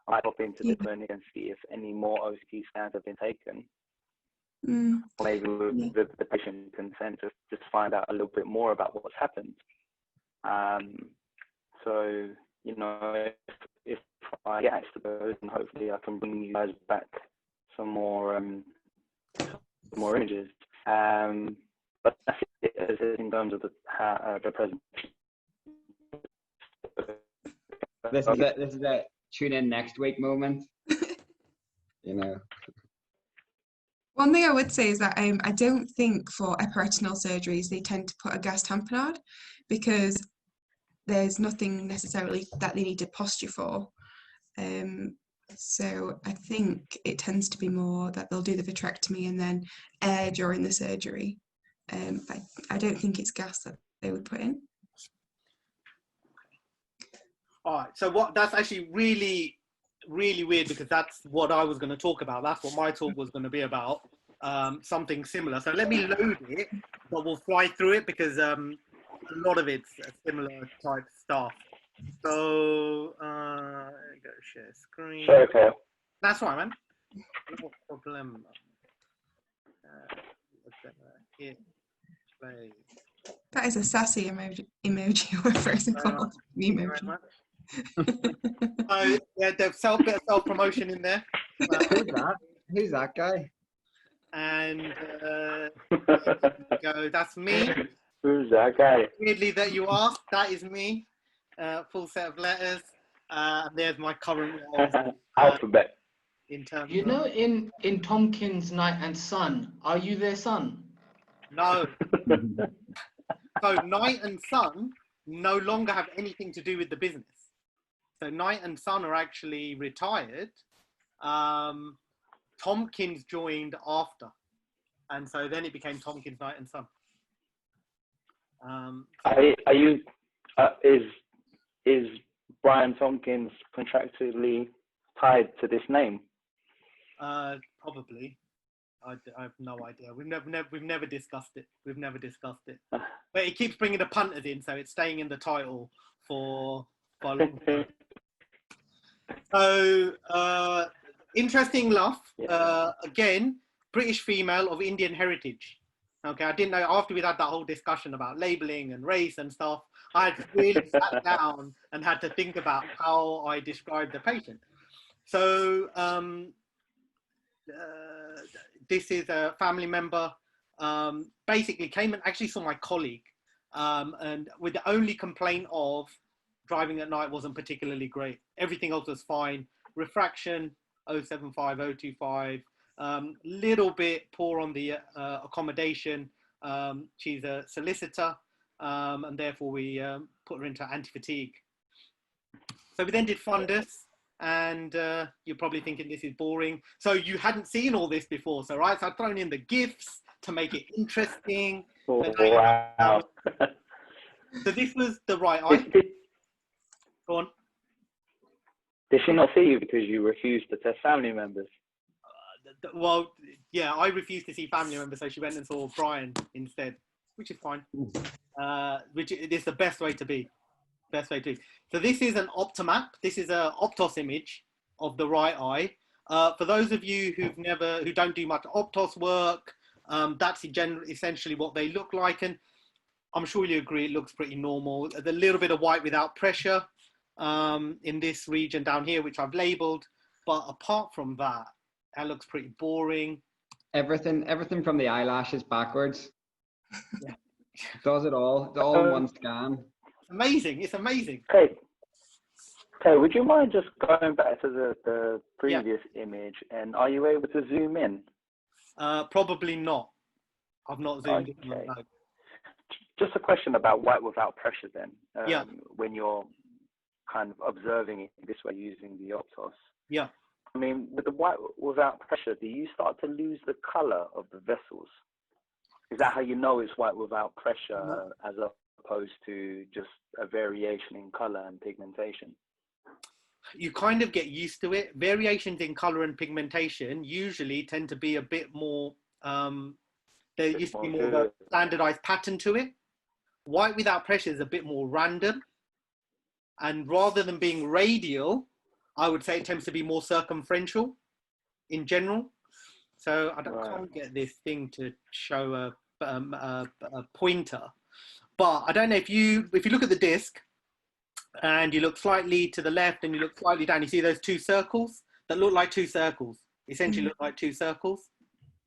I might pop into the clinic and see if any more OCT scans have been taken. Or maybe with the patient consent, to just find out a little bit more about what's happened. So, you know, if I get to those, and hopefully I can bring you guys back some more images. But that's it in terms of the presentation. This is a tune in next week moment. You know. One thing I would say is that I don't think for epiretinal surgeries they tend to put a gas tamponade, because there's nothing necessarily that they need to posture for. So I think it tends to be more that they'll do the vitrectomy and then air during the surgery. But I don't think it's gas that they would put in. All right, so that's actually really, really weird, because that's what I was going to talk about. That's what my talk was going to be about. something similar. So let me load it, but we'll fly through it because a lot of it's similar type stuff. So there you go, share screen. Sorry, okay. That's right, man. No problem. Hit play. That is a sassy emoji or whatever it's called. Thank you very much. So yeah, there's bit of self promotion in there. Who's that? Who's that guy? And go. That's me. Who's that guy? Weirdly, that you asked, that is me. Full set of letters. And there's my current role. Alphabet. In terms You of, know, in Tompkins' Night and Son, are you their son? no. So Night and Son no longer have anything to do with the business. So Night and Son are actually retired. Tompkins joined after, and so then it became Tompkins Night and Son. Are you? Is Brian Tompkins contractually tied to this name? Probably. I have no idea. We've never discussed it. We've never discussed it. But it keeps bringing the punters in, so it's staying in the title for a long time. So interesting enough. Again, British female of Indian heritage. Okay, I didn't know after we had that whole discussion about labeling and race and stuff. I had really sat down and had to think about how I described the patient. So this is a family member, basically came and actually saw my colleague, and with the only complaint of driving at night wasn't particularly great. Everything else was fine. Refraction 075, 025, little bit poor on the accommodation. She's a solicitor, and therefore we put her into anti-fatigue. So we then did fundus. And you're probably thinking this is boring. So you hadn't seen all this before, so right? So I've thrown in the GIFs to make it interesting. Oh, wow. So this was the right eye. Go on. Did she not see you because you refused to test family members? Well, yeah, I refused to see family members, so she went and saw Brian instead, which is fine. Which is the best way to be. Best way to. So this is an optomap. This is a Optos image of the right eye. For those of you who don't do much Optos work, that's essentially what they look like, and I'm sure you agree it looks pretty normal. There's a little bit of white without pressure in this region down here, which I've labelled, but apart from that, that looks pretty boring. Everything from the eyelashes backwards. Yeah. Does it all. It's all in one scan. Amazing. It's amazing. Okay, would you mind just going back to the previous image, and are you able to zoom in? Probably not. I've not zoomed in. Okay. No. Just a question about white without pressure then. Yeah. When you're kind of observing it this way using the Optos. Yeah. I mean, with the white without pressure, do you start to lose the color of the vessels? Is that how you know it's white without pressure as opposed to just a variation in color and pigmentation? You kind of get used to it. Variations in color and pigmentation usually tend to be a bit more, there used to be more of a standardized pattern to it. White without pressure is a bit more random. And rather than being radial, I would say it tends to be more circumferential in general. So I can't get this thing to show a pointer. But I don't know if you look at the disc and you look slightly to the left and you look slightly down, you see those two circles that look like two circles, essentially look like two circles,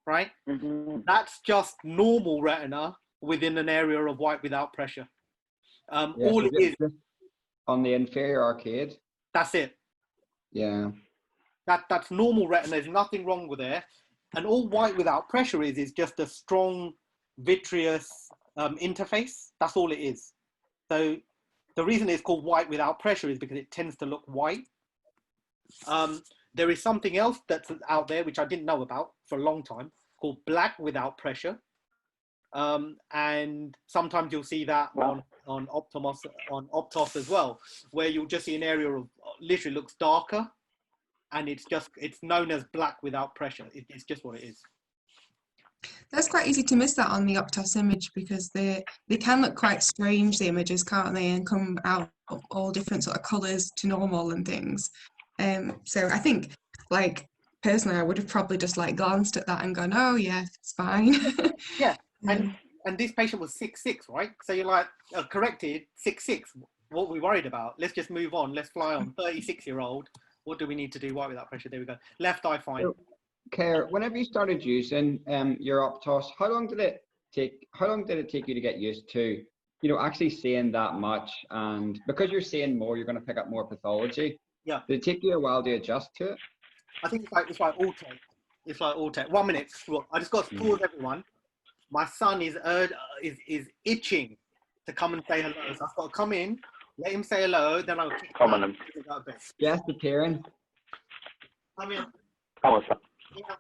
right? Mm-hmm. That's just normal retina within an area of white without pressure. All it is on the inferior arcade. That's it. Yeah. That's normal retina. There's nothing wrong with there. And all white without pressure is just a strong vitreous interface. That's all it is. So the reason it's called white without pressure is because it tends to look white. There is something else that's out there, which I didn't know about for a long time, called black without pressure. And sometimes you'll see that on Optos as well, where you'll just see an area of literally looks darker, and it's known as black without pressure. It's just what it is. That's quite easy to miss that on the Optos image because they can look quite strange, the images, can't they, and come out of all different sort of colours to normal and things. So I think, like, personally, I would have probably just like glanced at that and gone, oh yeah, it's fine. Yeah, and this patient was 6'6", right? So you're like, corrected, 6'6", what are we worried about? Let's just move on, let's fly on. 36-year-old, what do we need to do? White without pressure, there we go. Left eye fine. Care, whenever you started using your Optos, how long did it take you to get used to, you know, actually seeing that much? And because you're seeing more, you're going to pick up more pathology. Yeah. Did it take you a while to adjust to it? I think it's like all tech. It's like all tech. 1 minute. Look, I just got to pause everyone. My son is itching to come and say hello. So I've got to come in, let him say hello, then I'll kick Come on, him. Yes, the Kieran. Come here. Come on, son. Yeah.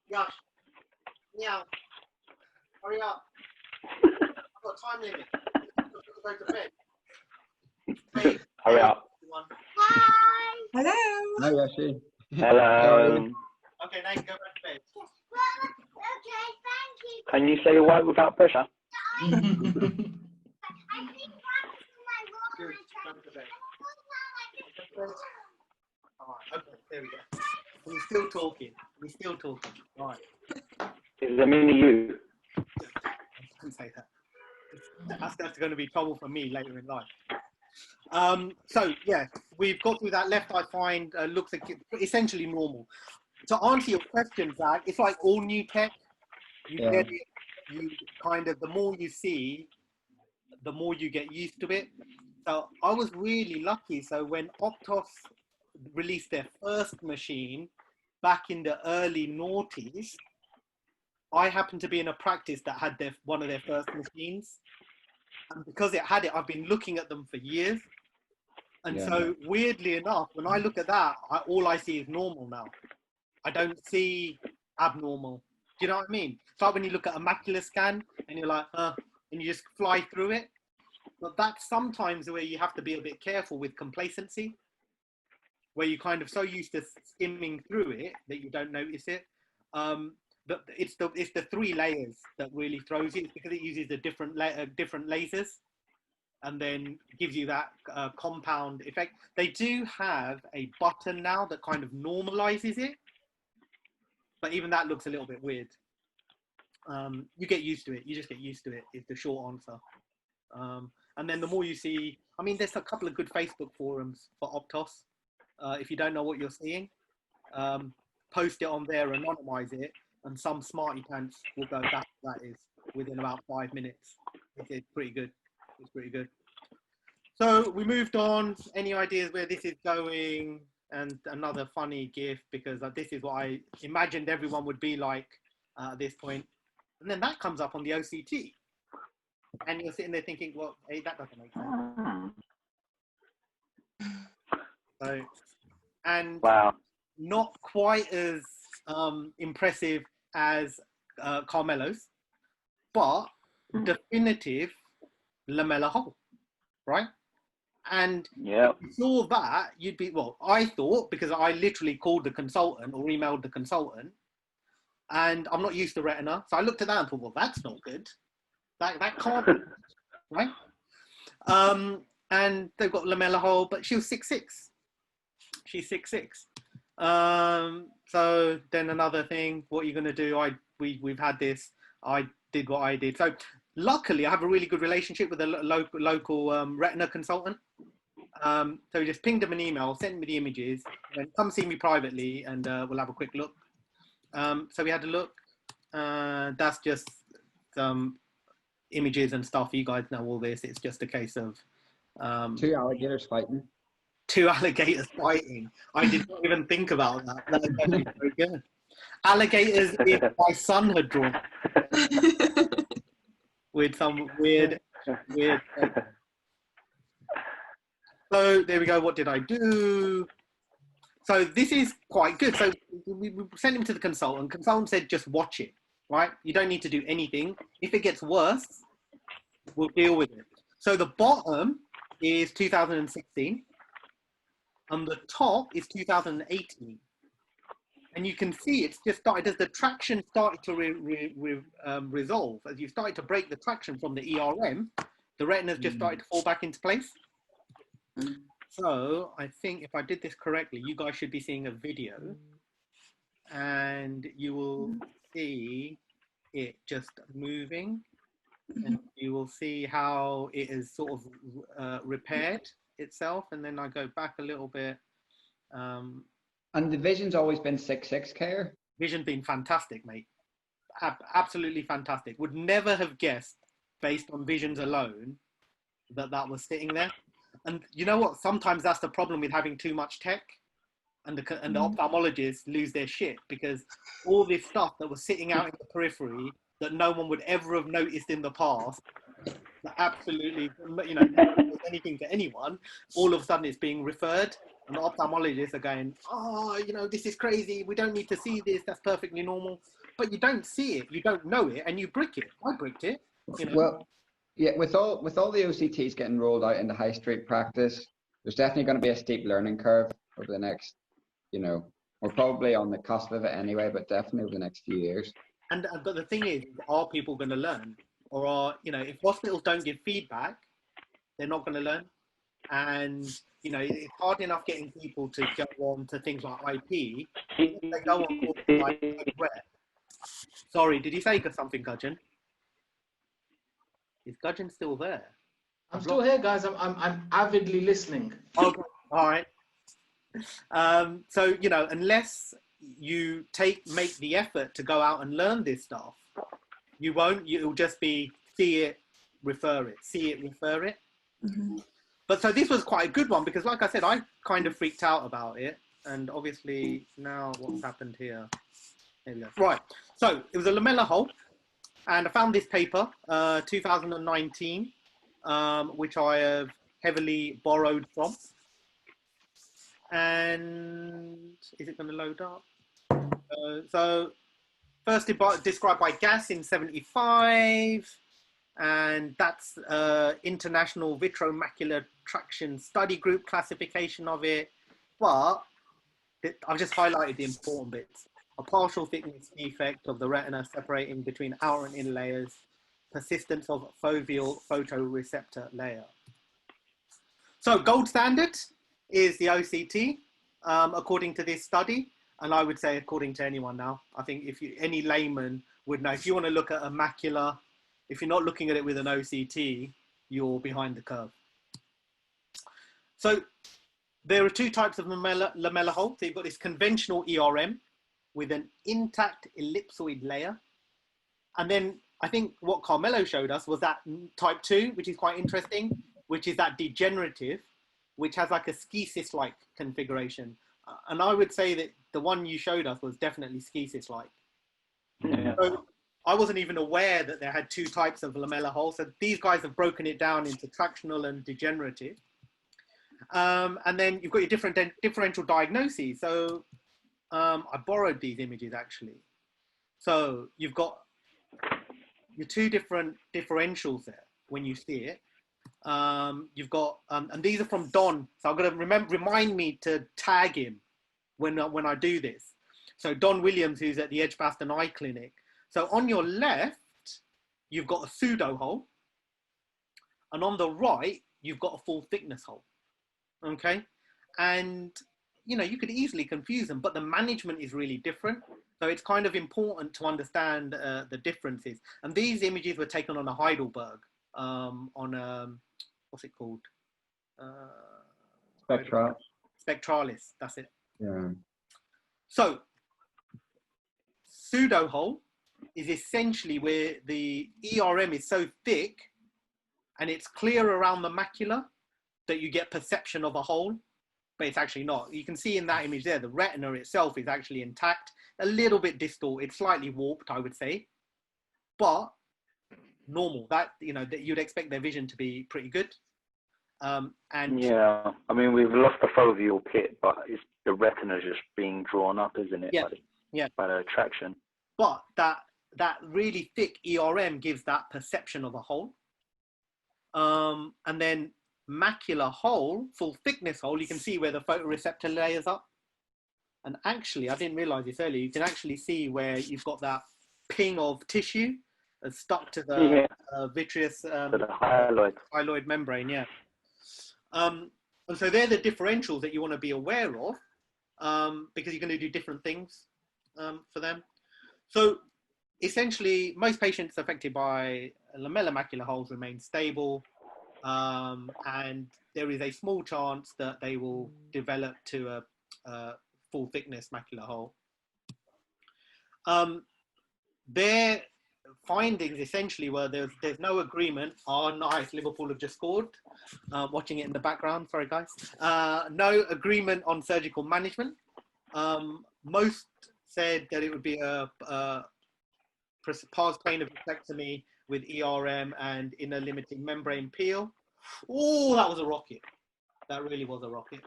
Yeah. Yeah. Hurry up. I've got a time limit. Go to bed. Hey, Hurry up. everyone. Hello. Hi, Yoshi. Hello. Okay, now you can go back to bed. Okay, thank you. Can you say white without pressure? I think that's my role. Good. Go to bed. Alright, okay, there we go. We're still talking. Right. Is there mini you? Don't say that. That's going to be trouble for me later in life. So yeah, we've got through that. Left eye fine, looks like essentially normal. To answer your question, Zach, it's like all new tech. You get it. You kind of, the more you see, the more you get used to it. So I was really lucky. So when Optos released their first machine back in the early noughties, I happened to be in a practice that had one of their first machines. And because it had it, I've been looking at them for years. And so weirdly enough, when I look at that, all I see is normal now. I don't see abnormal. Do you know what I mean? It's like when you look at a macular scan and you're like, and you just fly through it. But that's sometimes where you have to be a bit careful with complacency, where you're kind of so used to skimming through it that you don't notice it. But it's the 3 layers that really throws you. It's because it uses the different lasers and then gives you that compound effect. They do have a button now that kind of normalizes it, but even that looks a little bit weird. You get used to it. You just get used to it is the short answer. And then the more you see, I mean, there's a couple of good Facebook forums for Optos. If you don't know what you're seeing, post it on there, anonymize it, and some smarty pants will go, that is, within about 5 minutes. It's pretty good. It's pretty good. So we moved on. Any ideas where this is going? And another funny GIF, because this is what I imagined everyone would be like at this point. And then that comes up on the OCT. And you're sitting there thinking, well, hey, that doesn't make sense. So, and wow, not quite as impressive as Carmelo's, but definitive lamella hole, right? And if you saw that, you'd be, well, I thought, because I literally called the consultant or emailed the consultant, and I'm not used to retina, so I looked at that and thought, well, that's not good. That can't be, right? And they've got lamella hole, but she was 6'6". She's 6'6". So then another thing, what are you going to do? We've had this. I did what I did. So luckily, I have a really good relationship with a local retina consultant. So we just pinged him an email, sent me the images, and come see me privately, and we'll have a quick look. So we had a look. That's just some images and stuff. You guys know all this. It's just a case of 2 alligators fighting. 2 alligators fighting. I did not even think about that. That was actually very good. Alligators if my son had drawn with some weird. So there we go. What did I do? So this is quite good. So we sent him to the consultant. Consultant said, just watch it, right? You don't need to do anything. If it gets worse, we'll deal with it. So the bottom is 2016. And the top is 2018. And you can see it's just started as the traction started to resolve. As you started to break the traction from the ERM, the retina's just started to fall back into place. So I think if I did this correctly, you guys should be seeing a video, and you will see it just moving, and you will see how it is sort of repaired itself. And then I go back a little bit. And the vision's always been 6/6, Care? Vision's been fantastic, mate. Absolutely fantastic. Would never have guessed, based on visions alone, that that was sitting there. And you know what? Sometimes that's the problem with having too much tech, and the ophthalmologists lose their shit, because all this stuff that was sitting out in the periphery that no one would ever have noticed in the past, that absolutely, you know, never does anything to anyone, all of a sudden it's being referred, and the ophthalmologists are going, oh, you know, this is crazy, we don't need to see this, that's perfectly normal. But you don't see it, you don't know it, and you brick it. I bricked it, you know. Well, yeah, with all the OCTs getting rolled out into high street practice, there's definitely going to be a steep learning curve over the next, you know, we're probably on the cusp of it anyway, but definitely over the next few years. And but the thing is, are people going to learn? Or are, you know, if hospitals don't give feedback, they're not going to learn. And, you know, it's hard enough getting people to go on to things like IP. They go on courses like where? Sorry, did you say something, Gudgeon? Is Gudgeon still there? I'm still here, guys. I'm avidly listening. Okay, all right. So, you know, unless you make the effort to go out and learn this stuff, you won't. You'll just be see it, refer it, see it, refer it. But so this was quite a good one, because like I said, I kind of freaked out about it. And obviously now what's happened here. There we go. Right. So it was a lamellar hole. And I found this paper, 2019, which I have heavily borrowed from. And is it going to load up? So first described by Gass in 75. And that's International Vitreomacular Traction Study Group classification of it. But I've just highlighted the important bits. A partial thickness defect of the retina separating between outer and inner layers, persistence of foveal photoreceptor layer. So gold standard is the OCT, according to this study, and I would say according to anyone now. I think if any layman would know, if you want to look at a macula, if you're not looking at it with an OCT, you're behind the curve. So there are two types of lamellar hole. So you've got this conventional ERM, with an intact ellipsoid layer. And then I think what Carmelo showed us was that type 2, which is quite interesting, which is that degenerative, which has like a schisis-like configuration. And I would say that the one you showed us was definitely schisis-like. Yeah. So I wasn't even aware that they had two types of lamellar hole. So these guys have broken it down into tractional and degenerative. And then you've got your different differential diagnoses. So I borrowed these images actually. So you've got your two different differentials there when you see it. You've got, and these are from Don. So I'm going to remind me to tag him when I do this. So Don Williams, who's at the Edgbaston Eye Clinic. So on your left, you've got a pseudo hole. And on the right, you've got a full thickness hole. Okay. And you know, you could easily confuse them, but the management is really different. So it's kind of important to understand the differences. And these images were taken on a Heidelberg, on what's it called? Spectralis, that's it. Yeah. So pseudo hole is essentially where the ERM is so thick and it's clear around the macula that you get perception of a hole. But it's actually not. You can see in that image there, the retina itself is actually intact, a little bit distorted, slightly warped, I would say, but normal. That, you know, that you'd expect their vision to be pretty good. And yeah, I mean, we've lost the foveal pit, but it's, the retina is just being drawn up, isn't it? Yeah, by the traction. But that really thick ERM gives that perception of a hole. And then macular hole, full thickness hole, you can see where the photoreceptor layers up. And actually, I didn't realize this earlier, you can actually see where you've got that ping of tissue stuck to the vitreous to the hyaloid membrane, yeah. And so they're the differentials that you want to be aware of, because you're going to do different things for them. So essentially, most patients affected by lamellar macular holes remain stable, and there is a small chance that they will develop to a full thickness macular hole. Their findings essentially were there's no agreement. Oh, nice, Liverpool have just scored. Watching it in the background, sorry guys. No agreement on surgical management. Most said that it would be a pars plane of vitrectomy with ERM and inner limiting membrane peel. Oh, that was a rocket. That really was a rocket.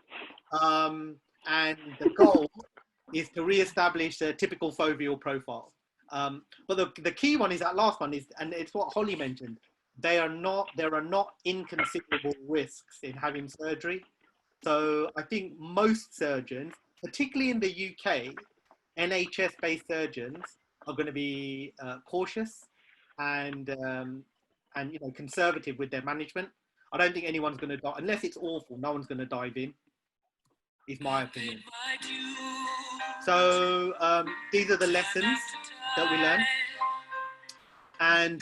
And the goal is to re-establish a typical foveal profile. But the key one is that last one is, and it's what Holly mentioned. There are not inconsiderable risks in having surgery. So I think most surgeons, particularly in the UK, NHS-based surgeons are going to be cautious and conservative with their management. I don't think anyone's going to die unless it's awful. No one's going to dive in, is my opinion. So these are the lessons that we learn. And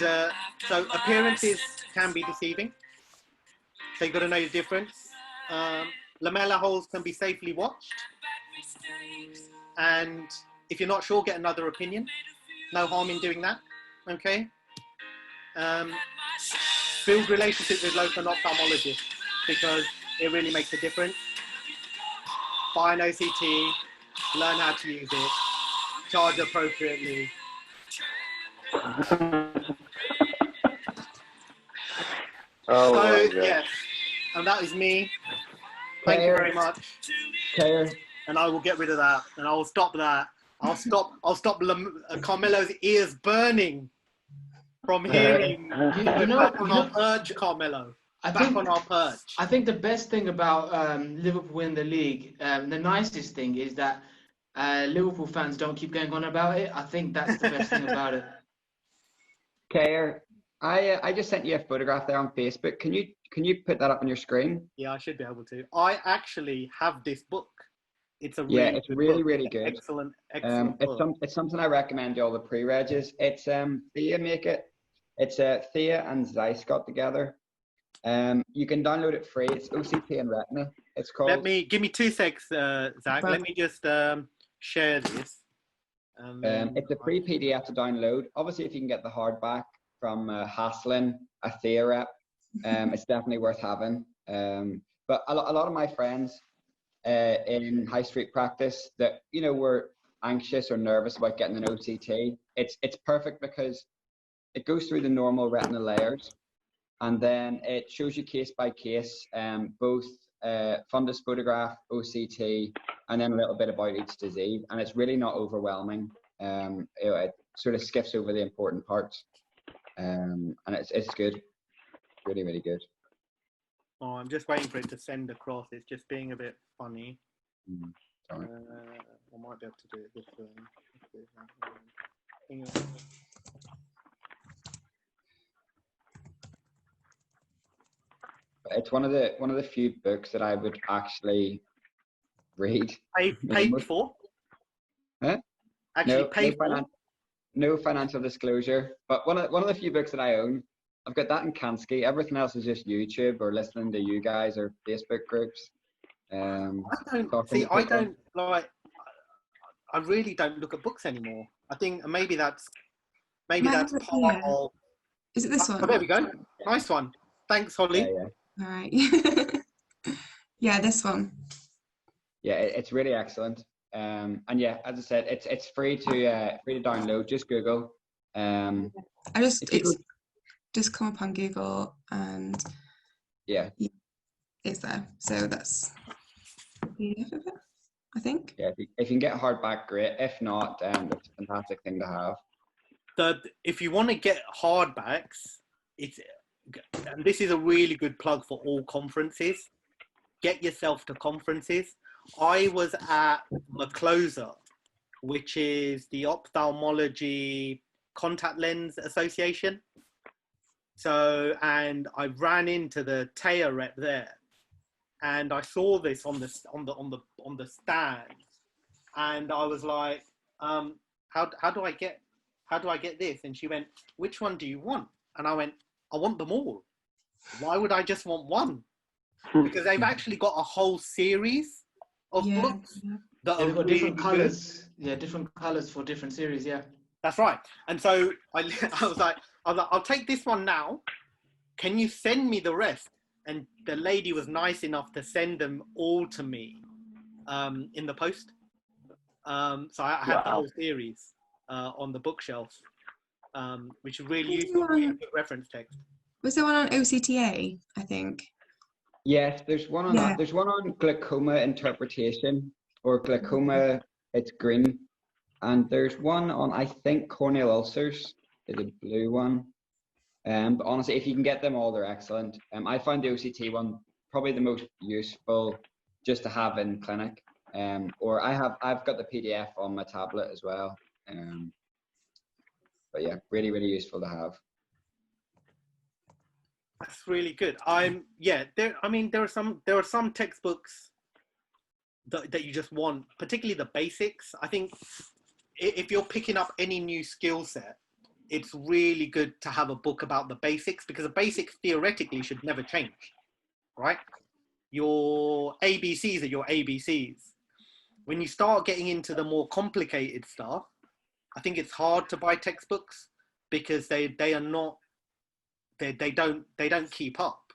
so appearances can be deceiving. So you've got to know the difference. Lamellar holes can be safely watched. And if you're not sure, get another opinion. No harm in doing that. Okay. Build relationships with local ophthalmologists because it really makes a difference. Buy an OCT, learn how to use it, charge appropriately. So yes, and that is me. Thank you very much. And I will get rid of that, and I will stop that. I'll stop Carmelo's ears burning from hearing. Back on our perch, Carmelo. On our perch. I think the best thing about Liverpool winning the league, the nicest thing is that Liverpool fans don't keep going on about it. I think that's the best thing about it. Kayer, I just sent you a photograph there on Facebook. Can you put that up on your screen? Yeah, I should be able to. I actually have this book. It's a it's really good. Excellent book. It's something I recommend to all the pre-regs. It's Thea make it. It's Thea and Zeiss got together. You can download it free. It's OCT and Retina. It's called. Give me 2 secs, Zach. Let me just share this. It's a free PDF to download. Obviously, if you can get the hardback from Haslin, a Thea rep, it's definitely worth having. But a lot of my friends in high street practice that were anxious or nervous about getting an OCT, it's perfect because it goes through the normal retina layers, and then it shows you case by case, both fundus photograph, OCT, and then a little bit about each disease, and it's really not overwhelming. It sort of skips over the important parts, and it's good, really good. Oh, I'm just waiting for it to send across. It's just being a bit funny. Sorry. I might be able to do it this way. It's one of the few books that I would actually read. Paid for? Huh? Actually paid for? No financial disclosure, but one of the few books that I own. I've got that in Kansky. Everything else is just YouTube or listening to you guys or Facebook groups. I really don't look at books anymore. I think maybe that's part of. Is it this one? Oh, there we go. Nice one. Thanks, Holly. Yeah. All right. Yeah, this one. Yeah, it's really excellent. And yeah, as I said, it's free to download. Just Google. Just come up on Google and yeah, it's there. So that's the PDF of it, I think. Yeah, if you can get hardback, great. If not, it's a fantastic thing to have. If you want to get hardbacks, and this is a really good plug for all conferences. Get yourself to conferences. I was at McCloser, which is the Ophthalmology Contact Lens Association. So, and I ran into the TAEA rep there, and I saw this on the stand, and I was like, how do I get this? And she went, which one do you want? And I went, I want them all. Why would I just want one? Because they've actually got a whole series of books that are they've got really different good. colors. Yeah, different colors for different series. Yeah, That's right. And so I was like, I'll take this one now. Can you send me the rest? And the lady was nice enough to send them all to me in the post. So I had the whole series on the bookshelf, which is really useful, really good reference text. Was there one on OCTA, I think? Yes, there's one on that. There's one on glaucoma interpretation, or glaucoma, it's green. And there's one on, I think, corneal ulcers, is a blue one. But honestly, if you can get them all, they're excellent. I find the OCT one probably the most useful just to have in clinic. Or I've got the PDF on my tablet as well. But yeah, really, really useful to have. That's really good. There are some textbooks that you just want, particularly the basics. I think if you're picking up any new skill set, it's really good to have a book about the basics, because the basics theoretically should never change, right? Your ABCs are your ABCs. When you start getting into the more complicated stuff, I think it's hard to buy textbooks because they don't keep up.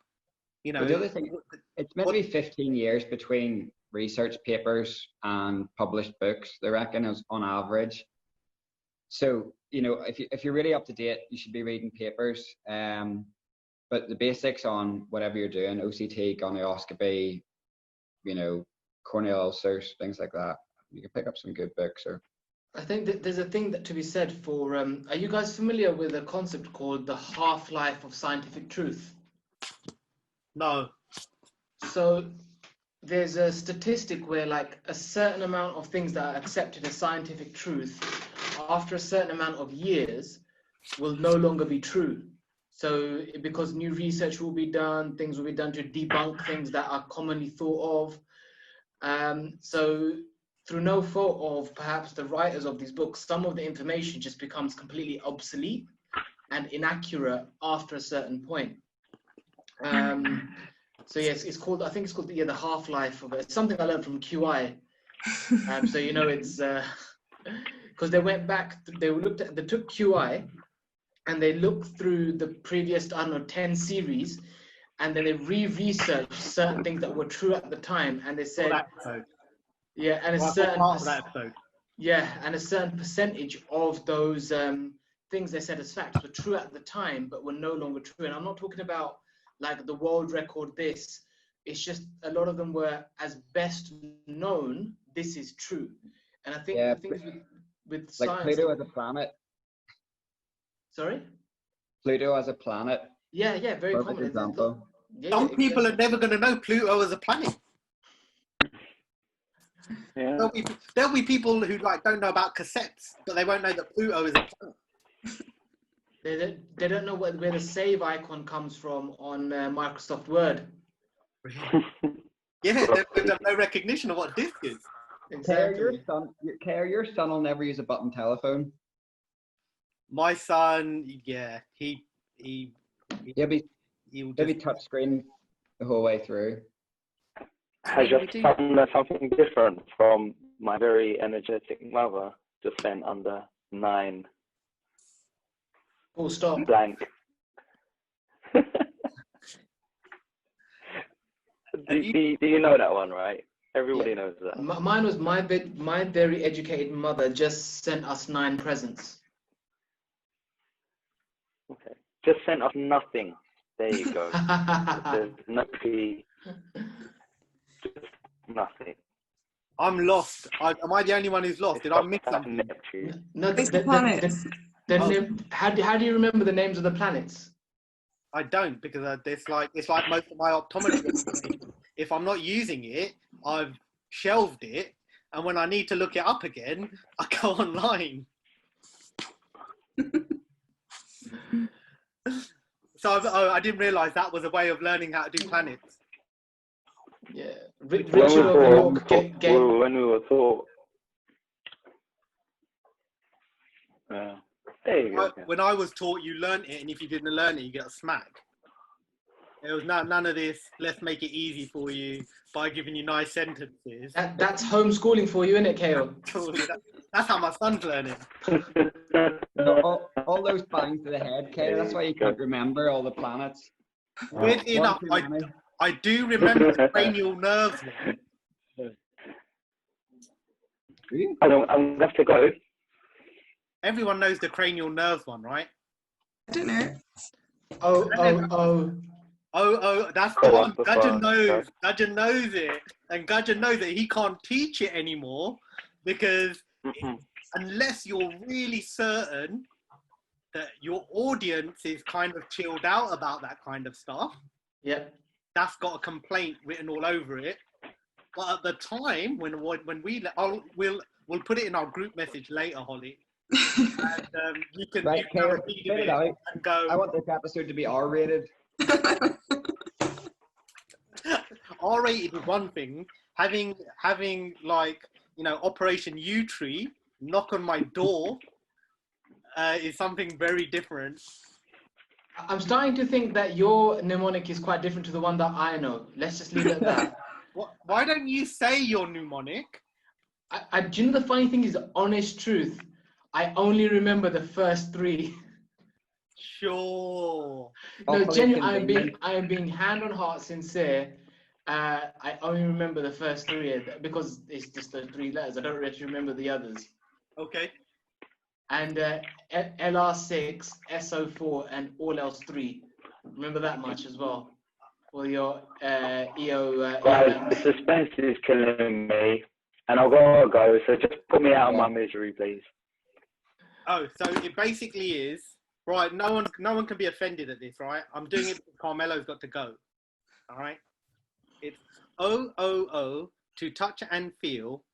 You know, the other thing, it's meant to be 15 years between research papers and published books, they reckon, is on average. So, you know, if you're really up to date, you should be reading papers. But the basics on whatever you're doing, OCT, gonioscopy, you know, corneal ulcers, things like that, you can pick up some good books. Or I think that there's a thing that to be said for. Are you guys familiar with a concept called the half-life of scientific truth? No. So there's a statistic where like a certain amount of things that are accepted as scientific truth after a certain amount of years will no longer be true. So because new research will be done, things will be done to debunk things that are commonly thought of. So through no fault of perhaps the writers of these books, some of the information just becomes completely obsolete and inaccurate after a certain point. So yes, it's called, I think it's called the half-life of it. It's something I learned from QI. So, you know, it's, because they went back, they took QI and they looked through the previous, I don't know, 10 series, and then they researched certain things that were true at the time, and they said, yeah, and a certain percentage of those things they said as facts were true at the time, but were no longer true. And I'm not talking about like the world record this, it's just a lot of them were as best known, this is true. And I think the things with like science, Pluto as a planet. Sorry? Pluto as a planet. Yeah, very Perfect common. example. Some people are never going to know Pluto as a planet. Yeah. There'll be people who like don't know about cassettes, but they won't know that Pluto is a planet. They don't know where the save icon comes from on Microsoft Word. Yeah, they have no recognition of what disk is. Exactly. Your son will never use a button telephone. My son, yeah, he'll be touch screen the whole way through. Has your son learned something different from my very energetic mother? Just sent under 9. Full stop. Blank. Do you know that one, right? Everybody knows that. Mine was my very educated mother just sent us 9 presents. Okay. Just sent us nothing. There you go. There's no fee. Just nothing. I'm lost. Am I the only one who's lost? Did I miss something? No, It's the planets. How do you remember the names of the planets? I don't, because it's like most of my optometry information. If I'm not using it, I've shelved it, and when I need to look it up again, I go online. So I didn't realise that was a way of learning how to do planets. Yeah. When Richard of York, when we were taught. There you go. When I was taught, you learnt it, and if you didn't learn it, you get a smack. There was none of this, let's make it easy for you by giving you nice sentences. that's homeschooling for you, isn't it, Kale? That's how my son's learning. All those bangs to the head, Kate. That's why you can't remember all the planets. Weirdly enough, I do remember the cranial nerves one. I'm going to have to go. Everyone knows the cranial nerves one, right? I don't know. Oh, that's the one. Gudgeon knows. Gudgeon knows it. And Gudgeon knows that he can't teach it anymore because unless you're really certain that your audience is kind of chilled out about that kind of stuff, yeah, that's got a complaint written all over it. But at the time when we'll put it in our group message later, Holly. And you can read it and go. I want this episode to be R-rated. R-rated is one thing. Having like, you know, Operation U-Tree knock on my door is something very different. I'm starting to think that your mnemonic is quite different to the one that I know. Let's just leave it at that. Why don't you say your mnemonic? Do you know the funny thing is, honest truth, I only remember the first three. Sure. No, genuinely, I am being hand on heart sincere. I only remember the first three because it's just the three letters. I don't actually remember the others. Okay. And LR6, SO4, and all else 3. Remember that much as well. For your EO. Guys, the suspense is killing me, and I've got to go. So just put me out of my misery, please. Oh, so it basically is right. No one can be offended at this, right? I'm doing it because Carmelo's got to go. All right. It's OOO to touch and feel.